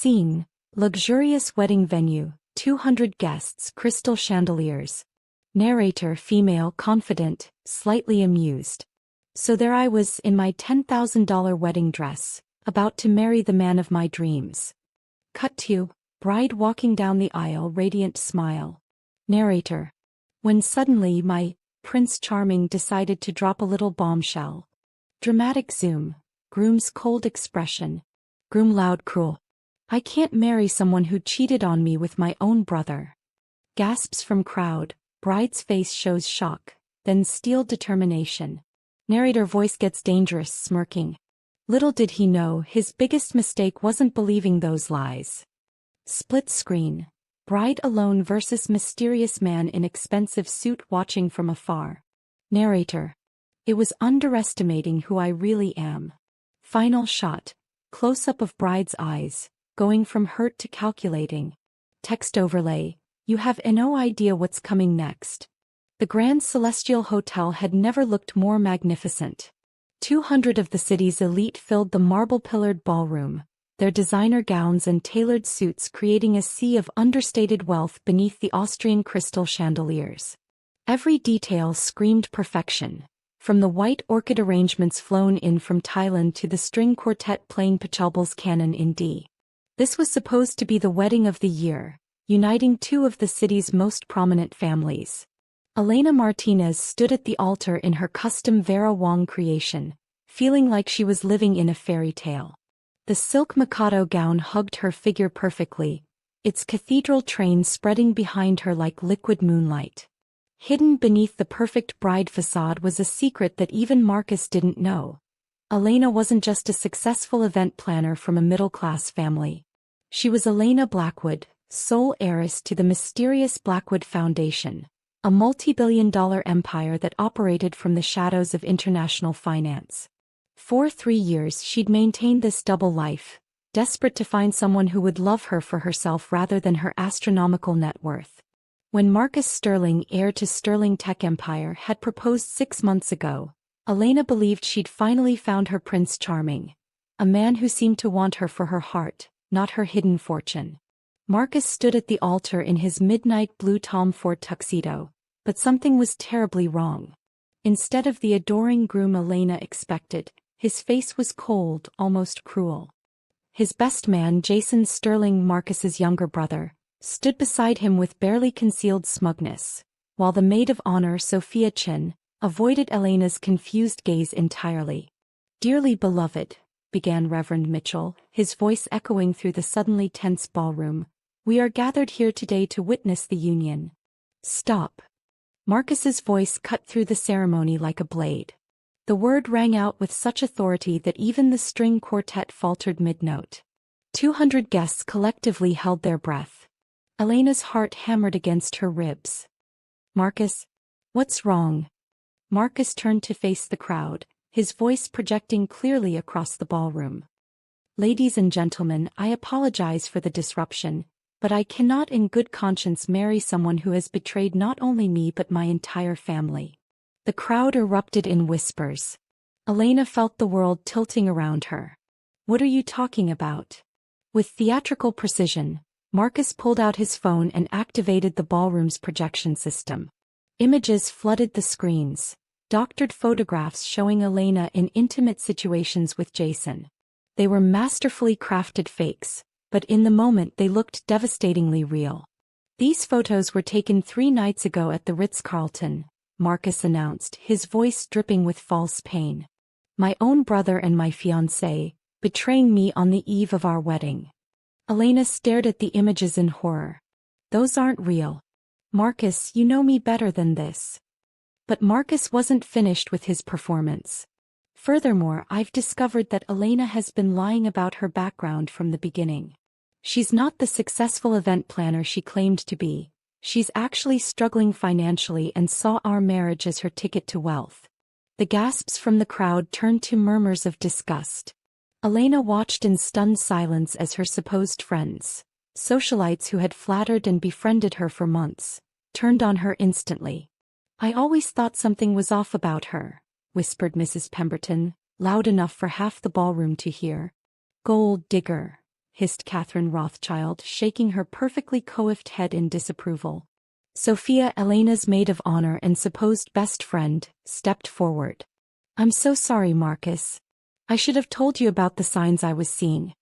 Scene: luxurious wedding venue, 200 guests, crystal chandeliers. Narrator: female, confident, slightly amused. So there I was in my $10,000 wedding dress, about to marry the man of my dreams. Cut to bride walking down the aisle, radiant smile. Narrator: when suddenly my Prince Charming decided to drop a little bombshell. Dramatic zoom. Groom's cold expression. Groom: loud, cruel. I can't marry someone who cheated on me with my own brother. Gasps from crowd. Bride's face shows shock, then steel determination. Narrator voice gets dangerous, smirking. Little did he know his biggest mistake wasn't believing those lies. Split screen. Bride alone versus mysterious man in expensive suit watching from afar. Narrator: it was underestimating who I really am. Final shot. Close-up of bride's eyes, going from hurt to calculating. Text overlay: you have no idea what's coming next. The Grand Celestial Hotel had never looked more magnificent. 200 of the city's elite filled the marble-pillared ballroom, their designer gowns and tailored suits creating a sea of understated wealth beneath the Austrian crystal chandeliers. Every detail screamed perfection, from the white orchid arrangements flown in from Thailand to the string quartet playing Pachelbel's canon in D. This was supposed to be the wedding of the year, uniting two of the city's most prominent families. Elena Martinez stood at the altar in her custom Vera Wang creation, feeling like she was living in a fairy tale. The silk Mikado gown hugged her figure perfectly, its cathedral train spreading behind her like liquid moonlight. Hidden beneath the perfect bride facade was a secret that even Marcus didn't know. Elena wasn't just a successful event planner from a middle-class family. She was Elena Blackwood, sole heiress to the mysterious Blackwood Foundation, a multi-billion-dollar empire that operated from the shadows of international finance. For 3 years she'd maintained this double life, desperate to find someone who would love her for herself rather than her astronomical net worth. When Marcus Sterling, heir to Sterling Tech Empire, had proposed 6 months ago, Elena believed she'd finally found her Prince Charming, a man who seemed to want her for her heart, not her hidden fortune. Marcus stood at the altar in his midnight blue Tom Ford tuxedo, but something was terribly wrong. Instead of the adoring groom Elena expected, his face was cold, almost cruel. His best man, Jason Sterling, Marcus's younger brother, stood beside him with barely concealed smugness, while the maid of honor, Sophia Chin, avoided Elena's confused gaze entirely. "Dearly beloved," began Reverend Mitchell, his voice echoing through the suddenly tense ballroom, "we are gathered here today to witness the union." "Stop." Marcus's voice cut through the ceremony like a blade. The word rang out with such authority that even the string quartet faltered mid-note. 200 guests collectively held their breath. Elena's heart hammered against her ribs. "Marcus? What's wrong?" Marcus turned to face the crowd, his voice projecting clearly across the ballroom. "Ladies and gentlemen, I apologize for the disruption, but I cannot in good conscience marry someone who has betrayed not only me but my entire family." The crowd erupted in whispers. Elena felt the world tilting around her. "What are you talking about?" With theatrical precision, Marcus pulled out his phone and activated the ballroom's projection system. Images flooded the screens, doctored photographs showing Elena in intimate situations with Jason. They were masterfully crafted fakes, but in the moment they looked devastatingly real. "These photos were taken 3 nights ago at the Ritz-Carlton," Marcus announced, his voice dripping with false pain. "My own brother and my fiancé, betraying me on the eve of our wedding." Elena stared at the images in horror. "Those aren't real. Marcus, you know me better than this." But Marcus wasn't finished with his performance. "Furthermore, I've discovered that Elena has been lying about her background from the beginning. She's not the successful event planner she claimed to be. She's actually struggling financially and saw our marriage as her ticket to wealth." The gasps from the crowd turned to murmurs of disgust. Elena watched in stunned silence as her supposed friends, socialites who had flattered and befriended her for months, turned on her instantly. "I always thought something was off about her," whispered Mrs. Pemberton, loud enough for half the ballroom to hear. "Gold digger." hissed Catherine Rothschild, shaking her perfectly coiffed head in disapproval. Sophia, Elena's maid of honor and supposed best friend, stepped forward. I'm so sorry, Marcus. I should have told you about the signs I was seeing.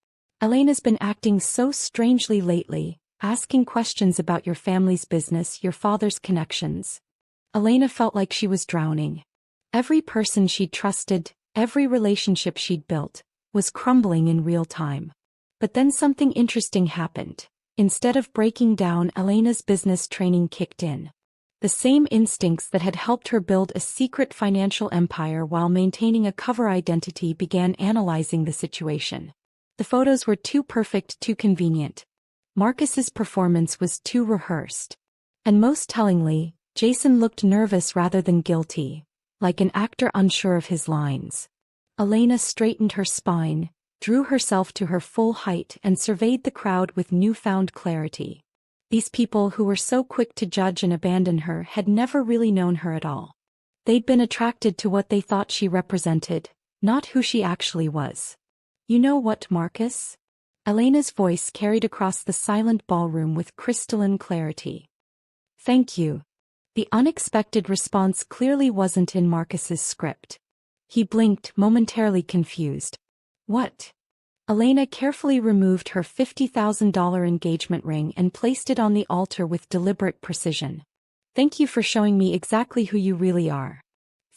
Elena's been acting so strangely lately, asking questions about your family's business, your father's connections. Elena felt like she was drowning. Every person she'd trusted, every relationship she'd built, was crumbling in real time. But then something interesting happened. Instead of breaking down, Elena's business training kicked in. The same instincts that had helped her build a secret financial empire while maintaining a cover identity began analyzing the situation. The photos were too perfect, too convenient. Marcus's performance was too rehearsed. And most tellingly, Jason looked nervous rather than guilty, like an actor unsure of his lines. Elena straightened her spine, drew herself to her full height and surveyed the crowd with newfound clarity. These people who were so quick to judge and abandon her had never really known her at all. They'd been attracted to what they thought she represented, not who she actually was. You know what, Marcus? Elena's voice carried across the silent ballroom with crystalline clarity. Thank you. The unexpected response clearly wasn't in Marcus's script. He blinked, momentarily confused. What? Elena carefully removed her $50,000 engagement ring and placed it on the altar with deliberate precision. Thank you for showing me exactly who you really are.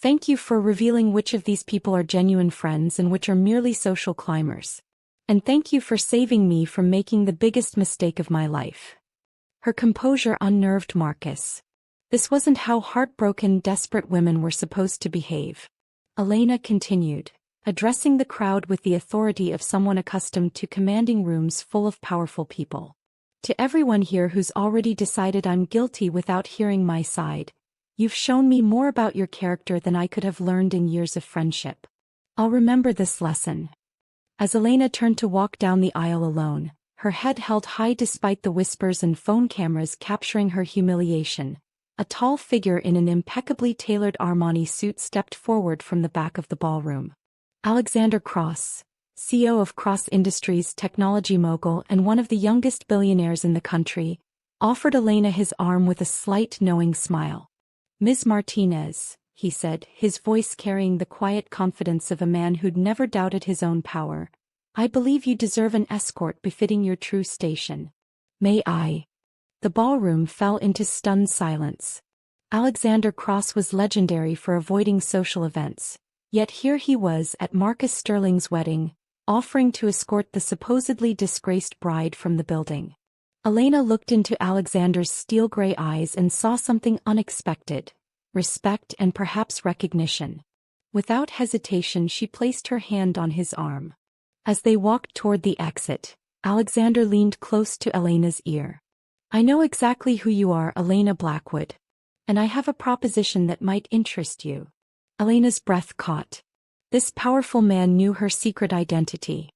Thank you for revealing which of these people are genuine friends and which are merely social climbers. And thank you for saving me from making the biggest mistake of my life. Her composure unnerved Marcus. This wasn't how heartbroken, desperate women were supposed to behave. Elena continued, addressing the crowd with the authority of someone accustomed to commanding rooms full of powerful people. To everyone here who's already decided I'm guilty without hearing my side, you've shown me more about your character than I could have learned in years of friendship. I'll remember this lesson. As Elena turned to walk down the aisle alone, her head held high despite the whispers and phone cameras capturing her humiliation, a tall figure in an impeccably tailored Armani suit stepped forward from the back of the ballroom. Alexander Cross, CEO of Cross Industries, technology mogul and one of the youngest billionaires in the country, offered Elena his arm with a slight knowing smile. Ms. Martinez, he said, his voice carrying the quiet confidence of a man who'd never doubted his own power, I believe you deserve an escort befitting your true station. May I? The ballroom fell into stunned silence. Alexander Cross was legendary for avoiding social events. Yet here he was at Marcus Sterling's wedding, offering to escort the supposedly disgraced bride from the building. Elena looked into Alexander's steel-gray eyes and saw something unexpected: respect and perhaps recognition. Without hesitation she placed her hand on his arm. As they walked toward the exit, Alexander leaned close to Elena's ear. I know exactly who you are, Elena Blackwood. And I have a proposition that might interest you. Elena's breath caught. This powerful man knew her secret identity.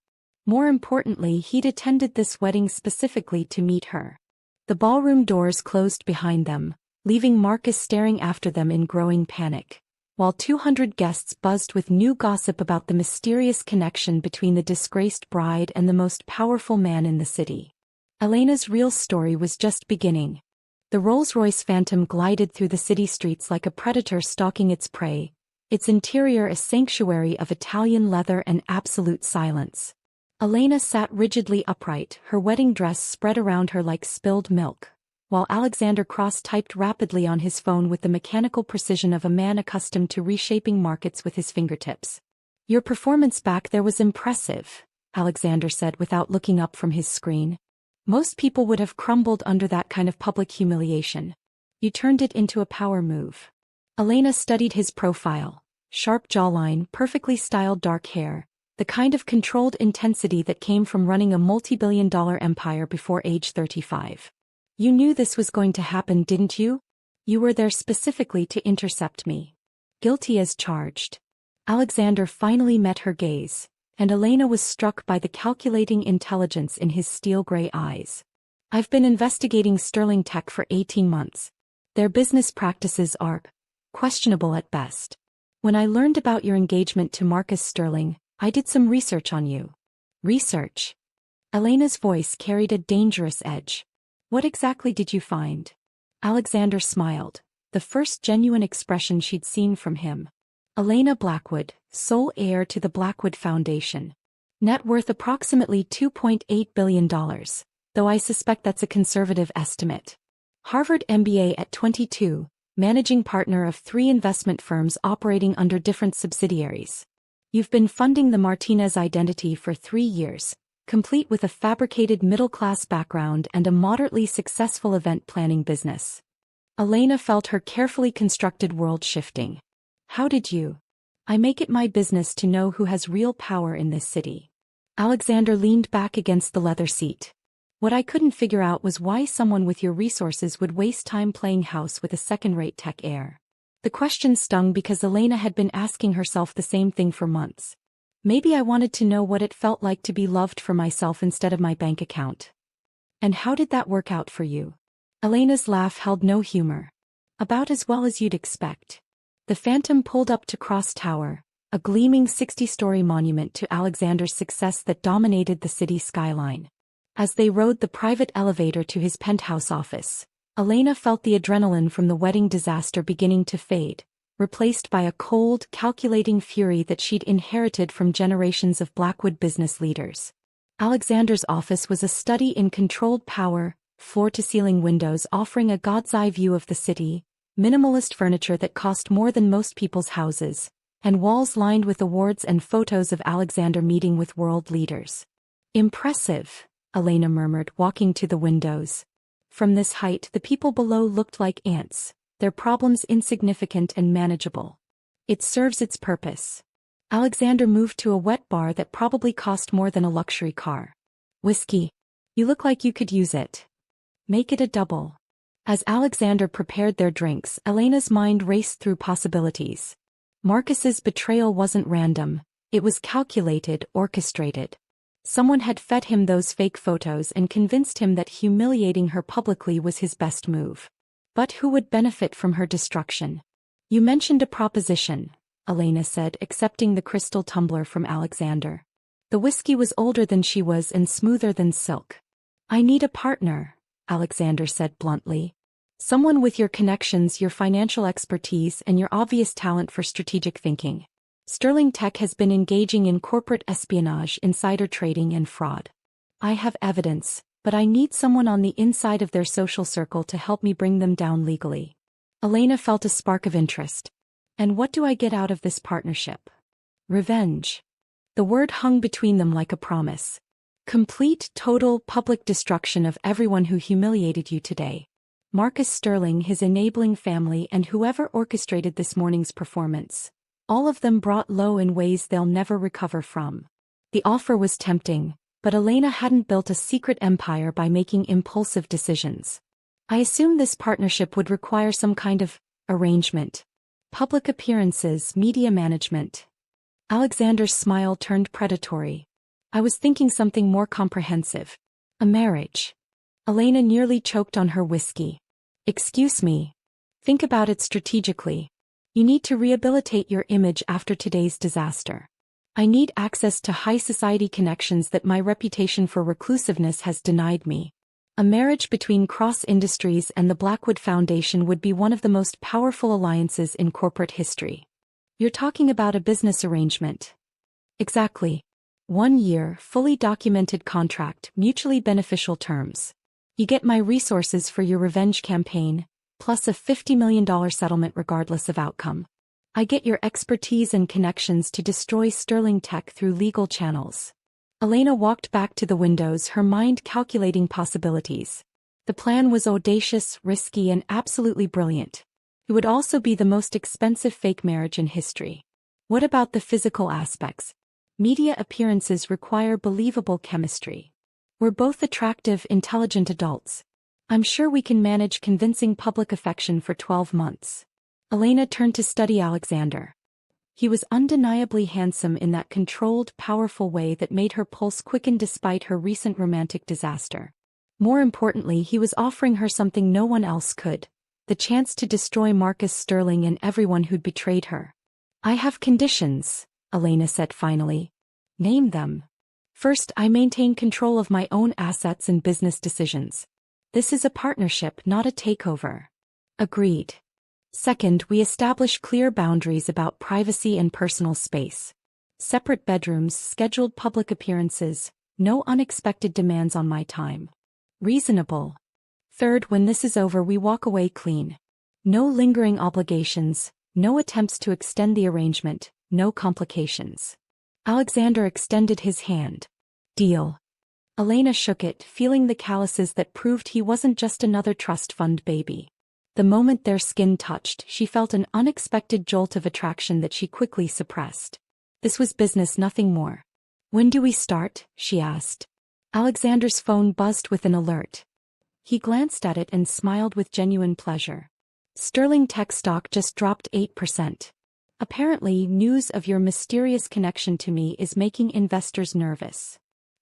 More importantly, he'd attended this wedding specifically to meet her. The ballroom doors closed behind them, leaving Marcus staring after them in growing panic, while 200 guests buzzed with new gossip about the mysterious connection between the disgraced bride and the most powerful man in the city. Elena's real story was just beginning. The Rolls-Royce Phantom glided through the city streets like a predator stalking its prey, its interior a sanctuary of Italian leather and absolute silence. Elena sat rigidly upright, her wedding dress spread around her like spilled milk, while Alexander Cross typed rapidly on his phone with the mechanical precision of a man accustomed to reshaping markets with his fingertips. Your performance back there was impressive, Alexander said without looking up from his screen. Most people would have crumbled under that kind of public humiliation. You turned it into a power move. Elena studied his profile. Sharp jawline, perfectly styled dark hair, the kind of controlled intensity that came from running a multi-billion-dollar empire before age 35. You knew this was going to happen, didn't you? You were there specifically to intercept me. Guilty as charged. Alexander finally met her gaze, and Elena was struck by the calculating intelligence in his steel-gray eyes. I've been investigating Sterling Tech for 18 months. Their business practices are questionable at best. When I learned about your engagement to Marcus Sterling, I did some research on you. Research? Elena's voice carried a dangerous edge. What exactly did you find? Alexander smiled, the first genuine expression she'd seen from him. Elena Blackwood, sole heir to the Blackwood Foundation. Net worth approximately $2.8 billion, though I suspect that's a conservative estimate. Harvard MBA at 22, managing partner of 3 investment firms operating under different subsidiaries. You've been funding the Martinez identity for 3 years, complete with a fabricated middle-class background and a moderately successful event planning business. Elena felt her carefully constructed world shifting. How did you? I make it my business to know who has real power in this city. Alexander leaned back against the leather seat. What I couldn't figure out was why someone with your resources would waste time playing house with a second-rate tech heir. The question stung because Elena had been asking herself the same thing for months. Maybe I wanted to know what it felt like to be loved for myself instead of my bank account. And how did that work out for you? Elena's laugh held no humor. About as well as you'd expect. The Phantom pulled up to Cross Tower, a gleaming 60-story monument to Alexander's success that dominated the city skyline. As they rode the private elevator to his penthouse office, Elena felt the adrenaline from the wedding disaster beginning to fade, replaced by a cold, calculating fury that she'd inherited from generations of Blackwood business leaders. Alexander's office was a study in controlled power, floor-to-ceiling windows offering a god's-eye view of the city, minimalist furniture that cost more than most people's houses, and walls lined with awards and photos of Alexander meeting with world leaders. Impressive, Elena murmured, walking to the windows. From this height, the people below looked like ants, their problems insignificant and manageable. It serves its purpose. Alexander moved to a wet bar that probably cost more than a luxury car. Whiskey. You look like you could use it. Make it a double. As Alexander prepared their drinks, Elena's mind raced through possibilities. Marcus's betrayal wasn't random, it was calculated, orchestrated. Someone had fed him those fake photos and convinced him that humiliating her publicly was his best move. But who would benefit from her destruction? You mentioned a proposition, Elena said, accepting the crystal tumbler from Alexander. The whiskey was older than she was and smoother than silk. I need a partner, Alexander said bluntly. Someone with your connections, your financial expertise, and your obvious talent for strategic thinking. Sterling Tech has been engaging in corporate espionage, insider trading, and fraud. I have evidence, but I need someone on the inside of their social circle to help me bring them down legally. Elena felt a spark of interest. And what do I get out of this partnership? Revenge. The word hung between them like a promise. Complete, total, public destruction of everyone who humiliated you today. Marcus Sterling, his enabling family, and whoever orchestrated this morning's performance. All of them brought low in ways they'll never recover from. The offer was tempting, but Elena hadn't built a secret empire by making impulsive decisions. I assumed this partnership would require some kind of arrangement. Public appearances, media management. Alexander's smile turned predatory. I was thinking something more comprehensive. A marriage. Elena nearly choked on her whiskey. Excuse me. Think about it strategically. You need to rehabilitate your image after today's disaster. I need access to high society connections that my reputation for reclusiveness has denied me. A marriage between Cross Industries and the Blackwood Foundation would be one of the most powerful alliances in corporate history. You're talking about a business arrangement. Exactly. 1 year, fully documented contract, mutually beneficial terms. You get my resources for your revenge campaign, plus a $50 million settlement regardless of outcome. I get your expertise and connections to destroy Sterling Tech through legal channels. Elena walked back to the windows, her mind calculating possibilities. The plan was audacious, risky, and absolutely brilliant. It would also be the most expensive fake marriage in history. What about the physical aspects? Media appearances require believable chemistry. We're both attractive, intelligent adults. I'm sure we can manage convincing public affection for 12 months. Elena turned to study Alexander. He was undeniably handsome in that controlled, powerful way that made her pulse quicken despite her recent romantic disaster. More importantly, he was offering her something no one else could. The chance to destroy Marcus Sterling and everyone who'd betrayed her. I have conditions, Elena said finally. Name them. First, I maintain control of my own assets and business decisions. This is a partnership, not a takeover. Agreed. Second, we establish clear boundaries about privacy and personal space. Separate bedrooms, scheduled public appearances, no unexpected demands on my time. Reasonable. Third, when this is over, we walk away clean. No lingering obligations, no attempts to extend the arrangement, no complications. Alexander extended his hand. Deal. Elena shook it, feeling the calluses that proved he wasn't just another trust fund baby. The moment their skin touched, she felt an unexpected jolt of attraction that she quickly suppressed. This was business, nothing more. When do we start? She asked. Alexander's phone buzzed with an alert. He glanced at it and smiled with genuine pleasure. Sterling tech stock just dropped 8%. Apparently, news of your mysterious connection to me is making investors nervous.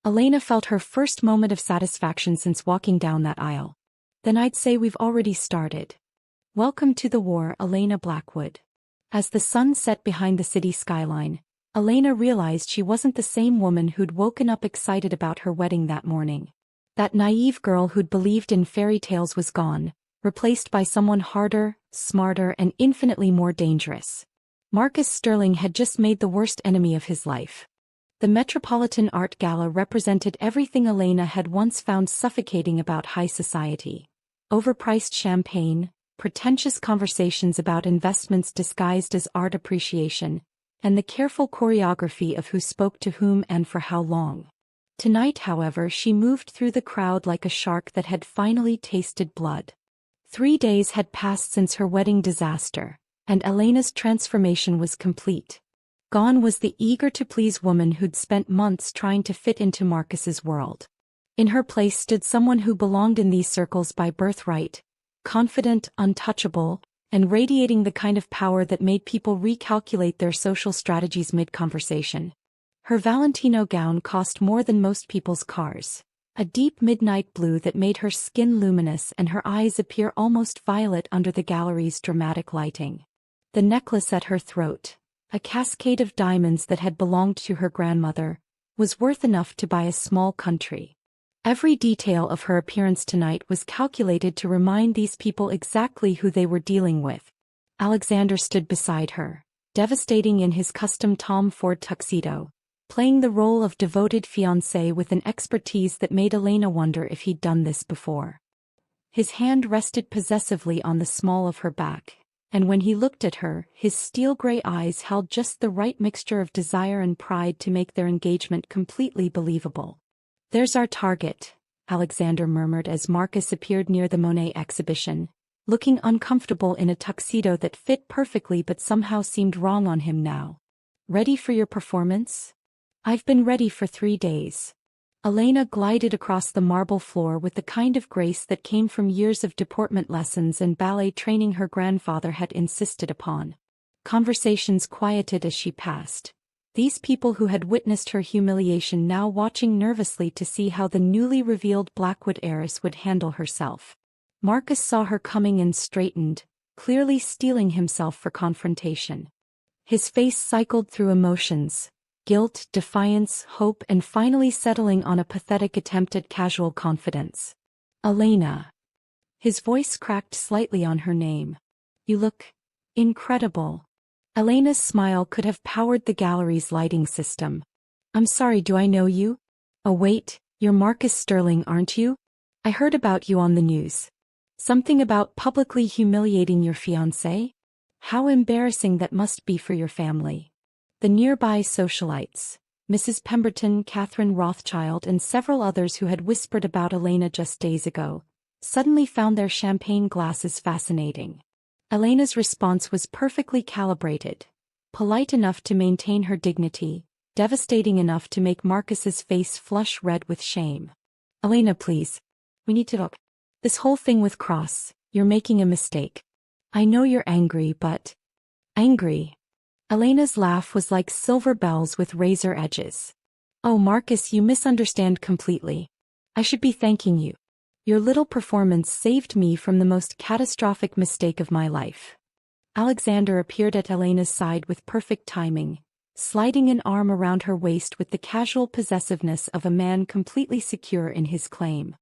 Elena felt her first moment of satisfaction since walking down that aisle. Then I'd say we've already started. Welcome to the war, Elena Blackwood. As the sun set behind the city skyline, Elena realized she wasn't the same woman who'd woken up excited about her wedding that morning. That naive girl who'd believed in fairy tales was gone, replaced by someone harder, smarter, and infinitely more dangerous. Marcus Sterling had just made the worst enemy of his life. The Metropolitan Art Gala represented everything Elena had once found suffocating about high society. Overpriced champagne, pretentious conversations about investments disguised as art appreciation, and the careful choreography of who spoke to whom and for how long. Tonight, however, she moved through the crowd like a shark that had finally tasted blood. 3 days had passed since her wedding disaster, and Elena's transformation was complete. Gone was the eager-to-please woman who'd spent months trying to fit into Marcus's world. In her place stood someone who belonged in these circles by birthright, confident, untouchable, and radiating the kind of power that made people recalculate their social strategies mid-conversation. Her Valentino gown cost more than most people's cars, a deep midnight blue that made her skin luminous and her eyes appear almost violet under the gallery's dramatic lighting. The necklace at her throat, a cascade of diamonds that had belonged to her grandmother, was worth enough to buy a small country. Every detail of her appearance tonight was calculated to remind these people exactly who they were dealing with. Alexander stood beside her, devastating in his custom Tom Ford tuxedo, playing the role of devoted fiancé with an expertise that made Elena wonder if he'd done this before. His hand rested possessively on the small of her back, and when he looked at her, his steel-gray eyes held just the right mixture of desire and pride to make their engagement completely believable. There's our target, Alexander murmured as Marcus appeared near the Monet exhibition, looking uncomfortable in a tuxedo that fit perfectly but somehow seemed wrong on him now. Ready for your performance? I've been ready for 3 days. Elena glided across the marble floor with the kind of grace that came from years of deportment lessons and ballet training her grandfather had insisted upon. Conversations quieted as she passed. These people who had witnessed her humiliation now watching nervously to see how the newly revealed Blackwood heiress would handle herself. Marcus saw her coming and straightened, clearly steeling himself for confrontation. His face cycled through emotions. Guilt, defiance, hope, and finally settling on a pathetic attempt at casual confidence. Elena. His voice cracked slightly on her name. You look incredible. Elena's smile could have powered the gallery's lighting system. I'm sorry, do I know you? Oh wait, you're Marcus Sterling, aren't you? I heard about you on the news. Something about publicly humiliating your fiancé? How embarrassing that must be for your family. The nearby socialites, Mrs. Pemberton, Catherine Rothschild, and several others who had whispered about Elena just days ago, suddenly found their champagne glasses fascinating. Elena's response was perfectly calibrated, polite enough to maintain her dignity, devastating enough to make Marcus's face flush red with shame. Elena, please. We need to talk. This whole thing with Cross, you're making a mistake. I know you're angry, but... Angry? Elena's laugh was like silver bells with razor edges. Oh Marcus, you misunderstand completely. I should be thanking you. Your little performance saved me from the most catastrophic mistake of my life. Alexander appeared at Elena's side with perfect timing, sliding an arm around her waist with the casual possessiveness of a man completely secure in his claim.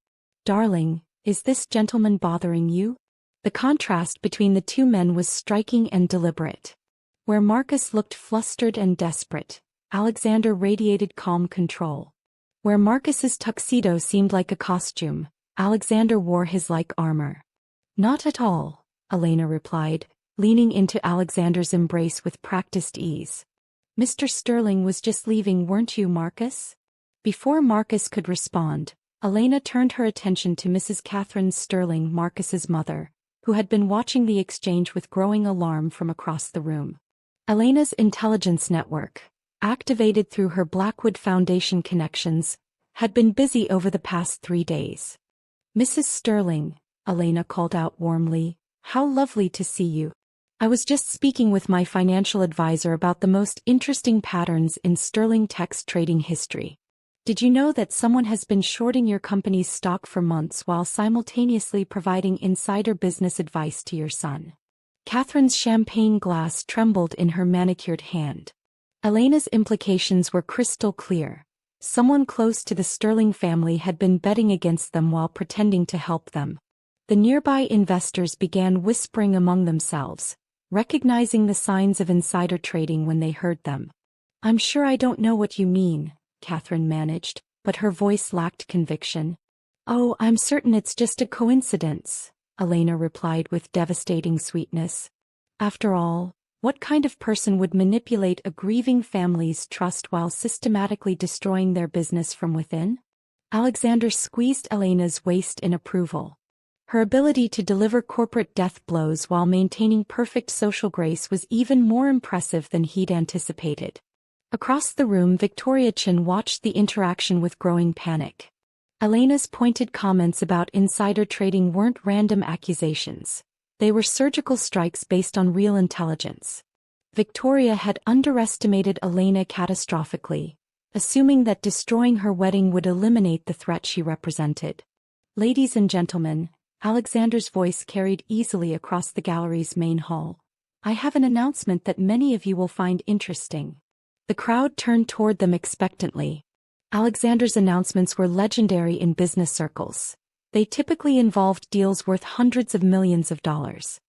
"Darling, is this gentleman bothering you?" The contrast between the two men was striking and deliberate. Where Marcus looked flustered and desperate, Alexander radiated calm control. Where Marcus's tuxedo seemed like a costume, Alexander wore his like armor. "Not at all," Elena replied, leaning into Alexander's embrace with practiced ease. "Mr. Sterling was just leaving, weren't you, Marcus?" Before Marcus could respond, Elena turned her attention to Mrs. Catherine Sterling, Marcus's mother, who had been watching the exchange with growing alarm from across the room. Elena's intelligence network, activated through her Blackwood Foundation connections, had been busy over the past 3 days. "Mrs. Sterling," Elena called out warmly, "how lovely to see you. I was just speaking with my financial advisor about the most interesting patterns in Sterling Tech's trading history. Did you know that someone has been shorting your company's stock for months while simultaneously providing insider business advice to your son?" Catherine's champagne glass trembled in her manicured hand. Elena's implications were crystal clear. Someone close to the Sterling family had been betting against them while pretending to help them. The nearby investors began whispering among themselves, recognizing the signs of insider trading when they heard them. "I'm sure I don't know what you mean," Catherine managed, but her voice lacked conviction. "Oh, I'm certain it's just a coincidence," Elena replied with devastating sweetness. "After all, what kind of person would manipulate a grieving family's trust while systematically destroying their business from within?" Alexander squeezed Elena's waist in approval. Her ability to deliver corporate death blows while maintaining perfect social grace was even more impressive than he'd anticipated. Across the room, Victoria Chin watched the interaction with growing panic. Elena's pointed comments about insider trading weren't random accusations. They were surgical strikes based on real intelligence. Victoria had underestimated Elena catastrophically, assuming that destroying her wedding would eliminate the threat she represented. "Ladies and gentlemen," Alexander's voice carried easily across the gallery's main hall, "I have an announcement that many of you will find interesting." The crowd turned toward them expectantly. Alexander's announcements were legendary in business circles. They typically involved deals worth hundreds of millions of dollars.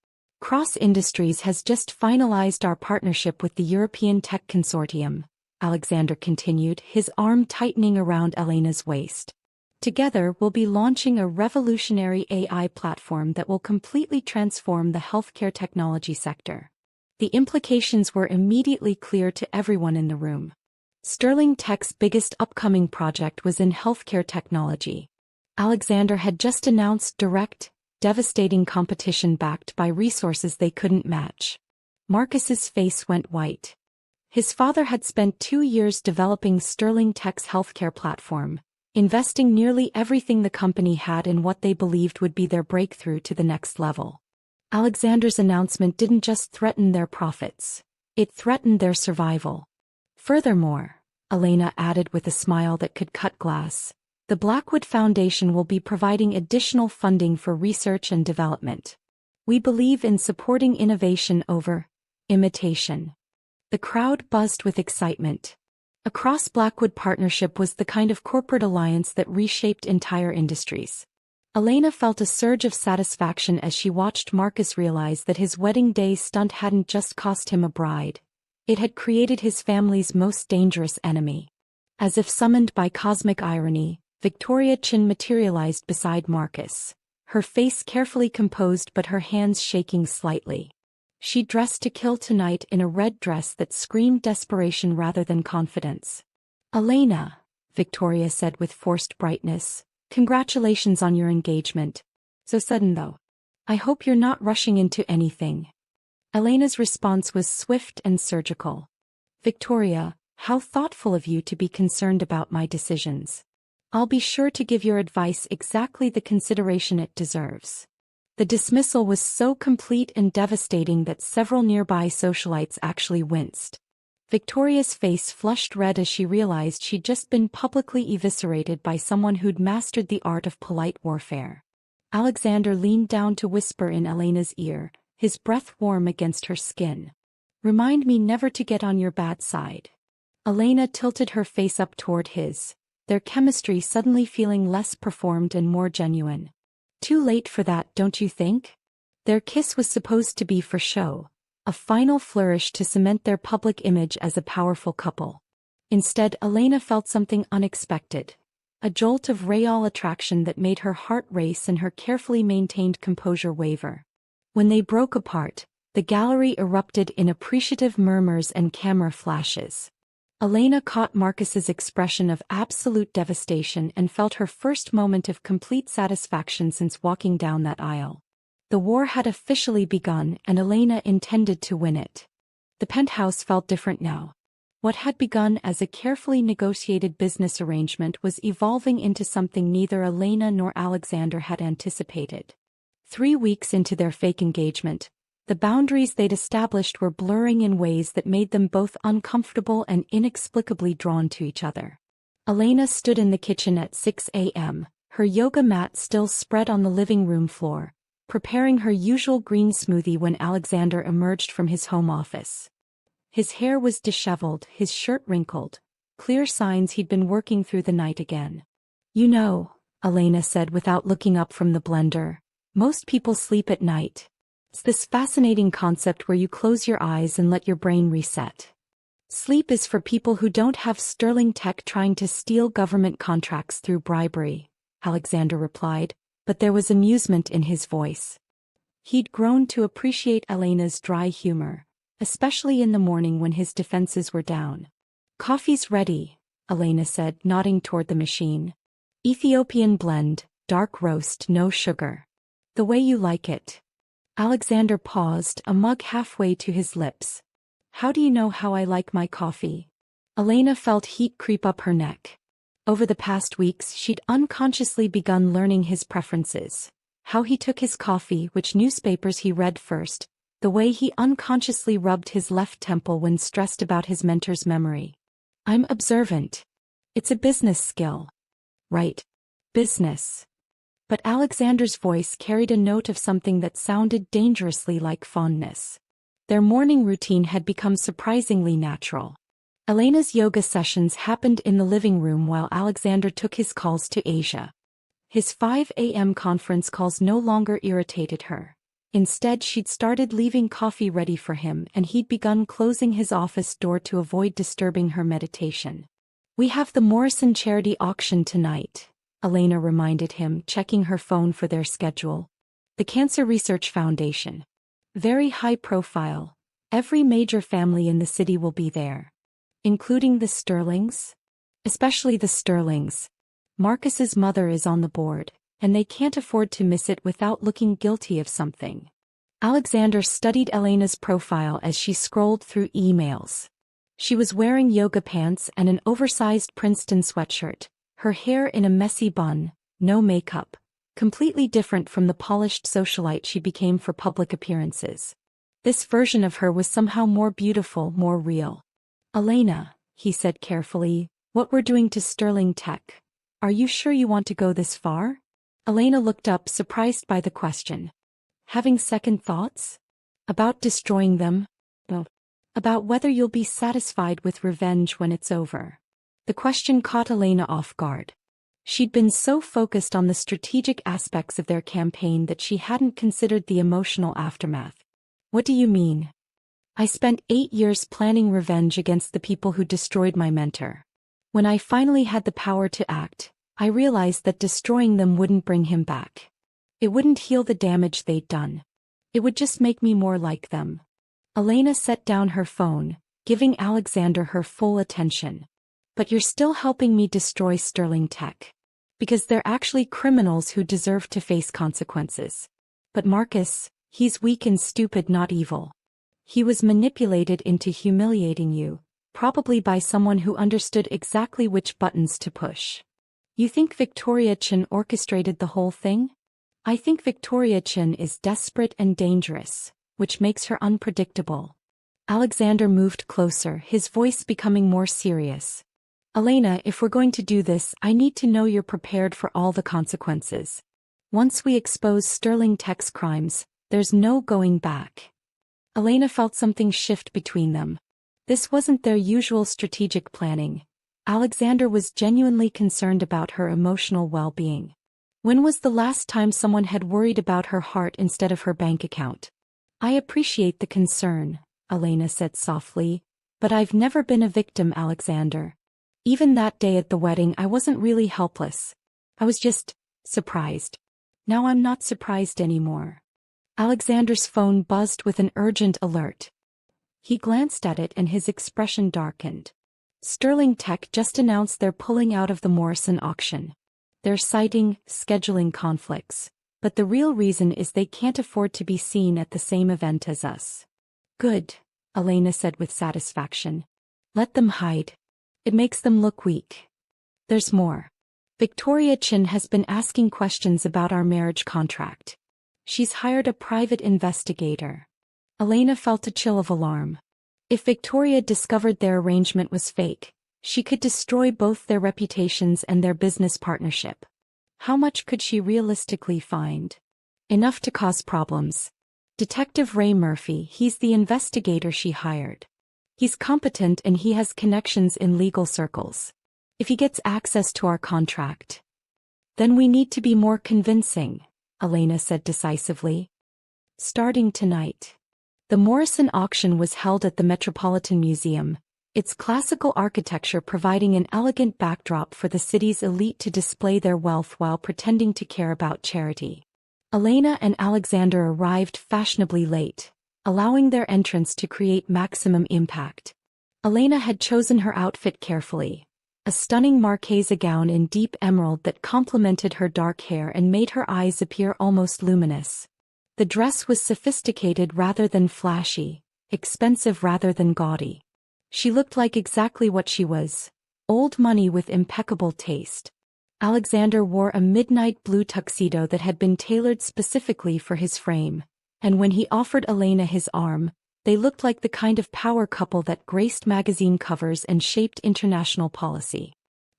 "Cross Industries has just finalized our partnership with the European Tech Consortium," Alexander continued, his arm tightening around Elena's waist. "Together we'll be launching a revolutionary AI platform that will completely transform the healthcare technology sector." The implications were immediately clear to everyone in the room. Sterling Tech's biggest upcoming project was in healthcare technology. Alexander had just announced direct, devastating competition backed by resources they couldn't match. Marcus's face went white. His father had spent 2 years developing Sterling Tech's healthcare platform, investing nearly everything the company had in what they believed would be their breakthrough to the next level. Alexander's announcement didn't just threaten their profits, it threatened their survival. Furthermore, Elena added with a smile that could cut glass, the Blackwood Foundation will be providing additional funding for research and development. We believe in supporting innovation over imitation. The crowd buzzed with excitement. A cross-Blackwood partnership was the kind of corporate alliance that reshaped entire industries. Elena felt a surge of satisfaction as she watched Marcus realize that his wedding day stunt hadn't just cost him a bride. It had created his family's most dangerous enemy. As if summoned by cosmic irony, Victoria Chin materialized beside Marcus, her face carefully composed but her hands shaking slightly. She dressed to kill tonight in a red dress that screamed desperation rather than confidence. "Elena," Victoria said with forced brightness, "congratulations on your engagement. So sudden though. I hope you're not rushing into anything." Elena's response was swift and surgical. "Victoria, how thoughtful of you to be concerned about my decisions. I'll be sure to give your advice exactly the consideration it deserves." The dismissal was so complete and devastating that several nearby socialites actually winced. Victoria's face flushed red as she realized she'd just been publicly eviscerated by someone who'd mastered the art of polite warfare. Alexander leaned down to whisper in Elena's ear, his breath warm against her skin. "Remind me never to get on your bad side." Elena tilted her face up toward his, their chemistry suddenly feeling less performed and more genuine. Too late for that, don't you think? Their kiss was supposed to be for show, a final flourish to cement their public image as a powerful couple. Instead, Elena felt something unexpected, a jolt of real attraction that made her heart race and her carefully maintained composure waver. When they broke apart, the gallery erupted in appreciative murmurs and camera flashes. Elena caught Marcus's expression of absolute devastation and felt her first moment of complete satisfaction since walking down that aisle. The war had officially begun and Elena intended to win it. The penthouse felt different now. What had begun as a carefully negotiated business arrangement was evolving into something neither Elena nor Alexander had anticipated. 3 weeks into their fake engagement, the boundaries they'd established were blurring in ways that made them both uncomfortable and inexplicably drawn to each other. Elena stood in the kitchen at 6 a.m., her yoga mat still spread on the living room floor, preparing her usual green smoothie when Alexander emerged from his home office. His hair was disheveled, his shirt wrinkled, clear signs he'd been working through the night again. "You know," Elena said without looking up from the blender, "most people sleep at night. It's this fascinating concept where you close your eyes and let your brain reset. Sleep is for people who don't have sterling tech trying to steal government contracts through bribery," Alexander replied, but there was amusement in his voice. He'd grown to appreciate Elena's dry humor, especially in the morning when his defenses were down. "Coffee's ready," Elena said, nodding toward the machine. "Ethiopian blend, dark roast, no sugar. The way you like it." Alexander paused, a mug halfway to his lips. "How do you know how I like my coffee?" Elena felt heat creep up her neck. Over the past weeks she'd unconsciously begun learning his preferences. How he took his coffee, which newspapers he read first, the way he unconsciously rubbed his left temple when stressed about his mentor's memory. "I'm observant. It's a business skill." "Right. Business." But Alexander's voice carried a note of something that sounded dangerously like fondness. Their morning routine had become surprisingly natural. Elena's yoga sessions happened in the living room while Alexander took his calls to Asia. His 5 a.m. conference calls no longer irritated her. Instead, she'd started leaving coffee ready for him and he'd begun closing his office door to avoid disturbing her meditation. "We have the Morrison charity auction tonight," Elena reminded him, checking her phone for their schedule. "The Cancer Research Foundation. Very high profile. Every major family in the city will be there. Including the Sterlings? Especially the Sterlings. Marcus's mother is on the board, and they can't afford to miss it without looking guilty of something." Alexander studied Elena's profile as she scrolled through emails. She was wearing yoga pants and an oversized Princeton sweatshirt, her hair in a messy bun, no makeup, completely different from the polished socialite she became for public appearances. This version of her was somehow more beautiful, more real. "Elena," he said carefully, "what we're doing to Sterling Tech. Are you sure you want to go this far?" Elena looked up, surprised by the question. "Having second thoughts? About destroying them? Well, about whether you'll be satisfied with revenge when it's over." The question caught Elena off guard. She'd been so focused on the strategic aspects of their campaign that she hadn't considered the emotional aftermath. "What do you mean?" "I spent 8 years planning revenge against the people who destroyed my mentor. When I finally had the power to act, I realized that destroying them wouldn't bring him back. It wouldn't heal the damage they'd done. It would just make me more like them." Elena set down her phone, giving Alexander her full attention. "But you're still helping me destroy Sterling Tech. Because they're actually criminals who deserve to face consequences. But Marcus, he's weak and stupid, not evil. He was manipulated into humiliating you, probably by someone who understood exactly which buttons to push." "You think Victoria Chen orchestrated the whole thing?" "I think Victoria Chen is desperate and dangerous, which makes her unpredictable." Alexander moved closer, his voice becoming more serious. "Elena, if we're going to do this, I need to know you're prepared for all the consequences. Once we expose Sterling Tech's crimes, there's no going back." Elena felt something shift between them. This wasn't their usual strategic planning. Alexander was genuinely concerned about her emotional well-being. When was the last time someone had worried about her heart instead of her bank account? I appreciate the concern, Elena said softly, but I've never been a victim, Alexander. Even that day at the wedding I wasn't really helpless. I was just surprised. Now I'm not surprised anymore. Alexander's phone buzzed with an urgent alert. He glanced at it and his expression darkened. Sterling Tech just announced they're pulling out of the Morrison auction. They're citing scheduling conflicts, but the real reason is they can't afford to be seen at the same event as us. Good, Elena said with satisfaction. Let them hide. It makes them look weak. There's more. Victoria Chin has been asking questions about our marriage contract. She's hired a private investigator. Elena felt a chill of alarm. If Victoria discovered their arrangement was fake, she could destroy both their reputations and their business partnership. How much could she realistically find? Enough to cause problems. Detective Ray Murphy, he's the investigator she hired. He's competent and he has connections in legal circles. If he gets access to our contract, then we need to be more convincing, Elena said decisively. Starting tonight. The Morrison auction was held at the Metropolitan Museum, its classical architecture providing an elegant backdrop for the city's elite to display their wealth while pretending to care about charity. Elena and Alexander arrived fashionably late, allowing their entrance to create maximum impact. Elena had chosen her outfit carefully, a stunning Marchesa gown in deep emerald that complemented her dark hair and made her eyes appear almost luminous. The dress was sophisticated rather than flashy, expensive rather than gaudy. She looked like exactly what she was, old money with impeccable taste. Alexander wore a midnight blue tuxedo that had been tailored specifically for his frame, and when he offered Elena his arm, they looked like the kind of power couple that graced magazine covers and shaped international policy.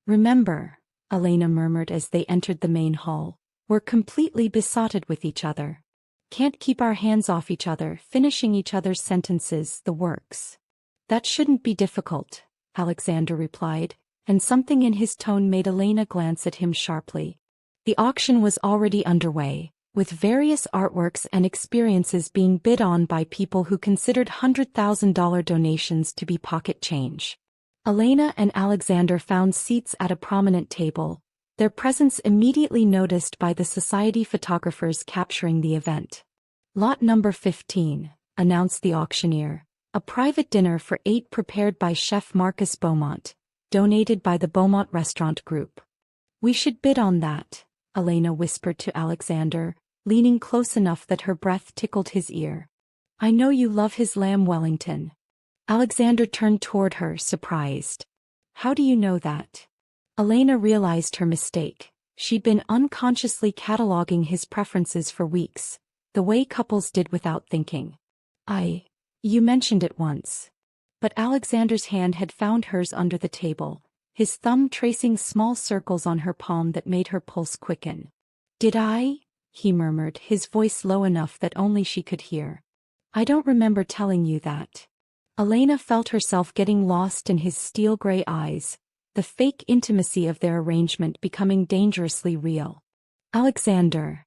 Remember, Elena murmured as they entered the main hall, we're completely besotted with each other. Can't keep our hands off each other, finishing each other's sentences, the works. That shouldn't be difficult, Alexander replied, and something in his tone made Elena glance at him sharply. The auction was already underway, with various artworks and experiences being bid on by people who considered $100,000 donations to be pocket change. Elena and Alexander found seats at a prominent table, their presence immediately noticed by the society photographers capturing the event. Lot number 15, announced the auctioneer, a private dinner for 8 prepared by Chef Marcus Beaumont, donated by the Beaumont Restaurant Group. We should bid on that, Elena whispered to Alexander, leaning close enough that her breath tickled his ear. I know you love his lamb Wellington. Alexander turned toward her, surprised. How do you know that? Elena realized her mistake. She'd been unconsciously cataloging his preferences for weeks, the way couples did without thinking. You mentioned it once. But Alexander's hand had found hers under the table, his thumb tracing small circles on her palm that made her pulse quicken. Did I? He murmured, his voice low enough that only she could hear. I don't remember telling you that. Elena felt herself getting lost in his steel-gray eyes, the fake intimacy of their arrangement becoming dangerously real. Alexander.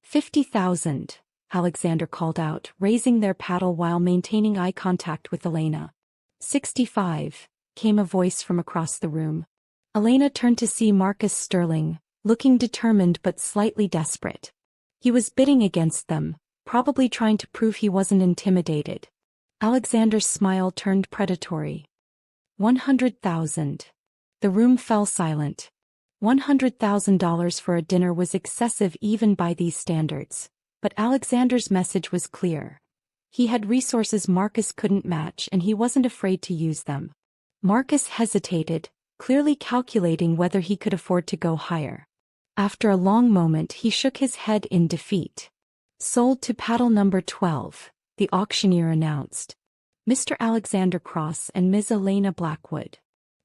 50,000, Alexander called out, raising their paddle while maintaining eye contact with Elena. 65, came a voice from across the room. Elena turned to see Marcus Sterling, looking determined but slightly desperate. He was bidding against them, probably trying to prove he wasn't intimidated. Alexander's smile turned predatory. 100,000. The room fell silent. $100,000 for a dinner was excessive even by these standards, but Alexander's message was clear. He had resources Marcus couldn't match and he wasn't afraid to use them. Marcus hesitated, clearly calculating whether he could afford to go higher. After a long moment he shook his head in defeat. Sold to paddle number 12, the auctioneer announced. Mr. Alexander Cross and Ms. Elena Blackwood.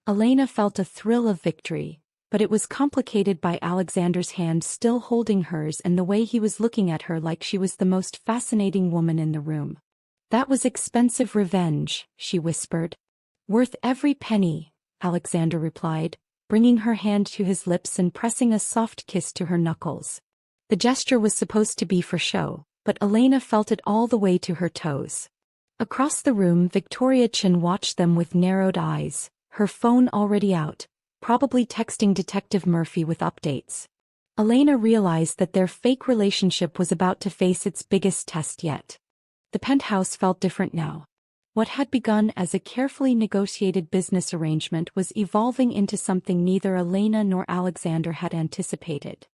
Elena felt a thrill of victory, but it was complicated by Alexander's hand still holding hers and the way he was looking at her like she was the most fascinating woman in the room. That was expensive revenge, she whispered. Worth every penny, Alexander replied, bringing her hand to his lips and pressing a soft kiss to her knuckles. The gesture was supposed to be for show, but Elena felt it all the way to her toes. Across the room, Victoria Chin watched them with narrowed eyes, her phone already out, probably texting Detective Murphy with updates. Elena realized that their fake relationship was about to face its biggest test yet. The penthouse felt different now. What had begun as a carefully negotiated business arrangement was evolving into something neither Elena nor Alexander had anticipated.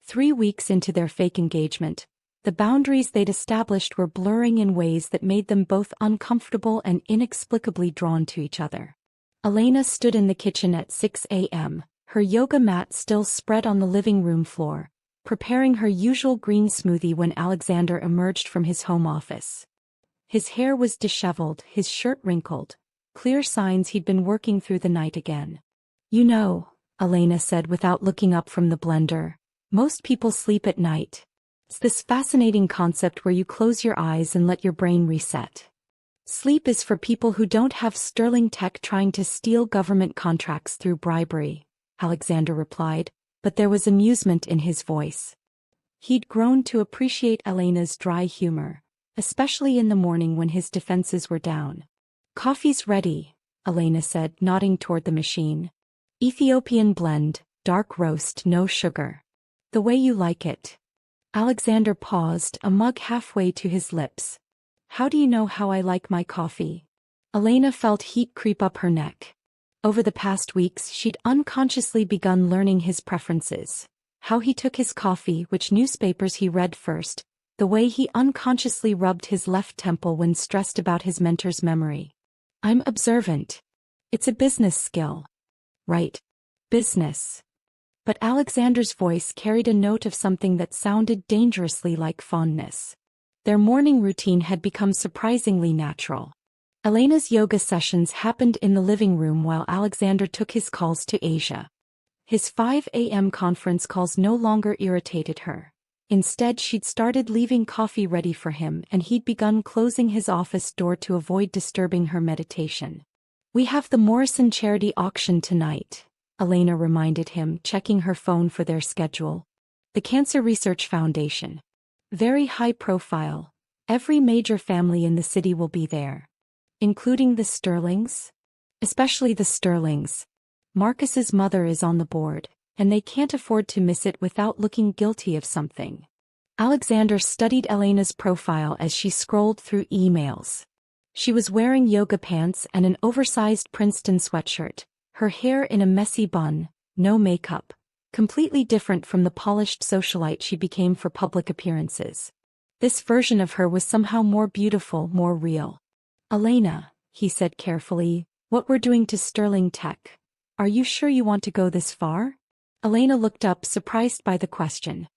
3 weeks into their fake engagement, the boundaries they'd established were blurring in ways that made them both uncomfortable and inexplicably drawn to each other. Elena stood in the kitchen at 6 a.m., her yoga mat still spread on the living room floor, preparing her usual green smoothie when Alexander emerged from his home office. His hair was disheveled, his shirt wrinkled, clear signs he'd been working through the night again. "You know," Elena said without looking up from the blender, "most people sleep at night. It's this fascinating concept where you close your eyes and let your brain reset. Sleep is for people who don't have sterling tech trying to steal government contracts through bribery," Alexander replied, but there was amusement in his voice. He'd grown to appreciate Elena's dry humor, especially in the morning when his defenses were down. "Coffee's ready," Elena said, nodding toward the machine. "Ethiopian blend, dark roast, no sugar. The way you like it." Alexander paused, a mug halfway to his lips. "How do you know how I like my coffee?" Elena felt heat creep up her neck. Over the past weeks she'd unconsciously begun learning his preferences. How he took his coffee, which newspapers he read first, the way he unconsciously rubbed his left temple when stressed about his mentor's memory. "I'm observant. It's a business skill." "Right. Business." But Alexander's voice carried a note of something that sounded dangerously like fondness. Their morning routine had become surprisingly natural. Elena's yoga sessions happened in the living room while Alexander took his calls to Asia. His 5 a.m. conference calls no longer irritated her. Instead, she'd started leaving coffee ready for him and he'd begun closing his office door to avoid disturbing her meditation. "We have the Morrison charity auction tonight," Elena reminded him, checking her phone for their schedule. "The Cancer Research Foundation. Very high profile. Every major family in the city will be there." "Including the Sterlings?" "Especially the Sterlings. Marcus's mother is on the board, and they can't afford to miss it without looking guilty of something." Alexander studied Elena's profile as she scrolled through emails. She was wearing yoga pants and an oversized Princeton sweatshirt, her hair in a messy bun, no makeup, completely different from the polished socialite she became for public appearances. This version of her was somehow more beautiful, more real. "Elena," he said carefully, "what we're doing to Sterling Tech. Are you sure you want to go this far?" Elena looked up, surprised by the question.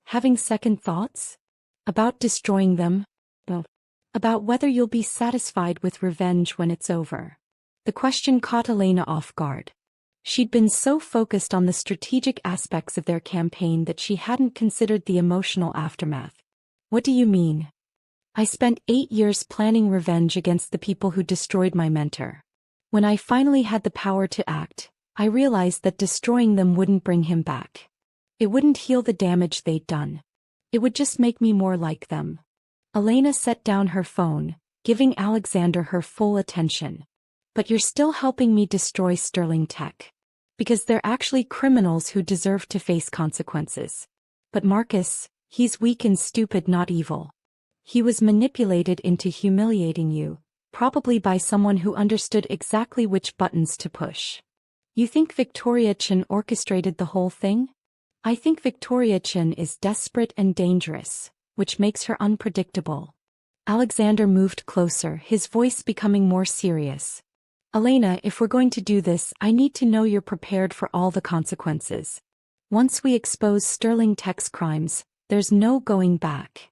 "Having second thoughts? About destroying them? No. About whether you'll be satisfied with revenge when it's over." The question caught Elena off guard. She'd been so focused on the strategic aspects of their campaign that she hadn't considered the emotional aftermath. "What do you mean?" "I spent 8 years planning revenge against the people who destroyed my mentor. When I finally had the power to act, I realized that destroying them wouldn't bring him back. It wouldn't heal the damage they'd done. It would just make me more like them." Elena set down her phone, giving Alexander her full attention. "But you're still helping me destroy Sterling Tech. Because they're actually criminals who deserve to face consequences. But Marcus, he's weak and stupid, not evil. He was manipulated into humiliating you, probably by someone who understood exactly which buttons to push." "You think Victoria Chin orchestrated the whole thing?" "I think Victoria Chin is desperate and dangerous, which makes her unpredictable." Alexander moved closer, his voice becoming more serious. "Elena, if we're going to do this, I need to know you're prepared for all the consequences. Once we expose Sterling Tech's crimes, there's no going back."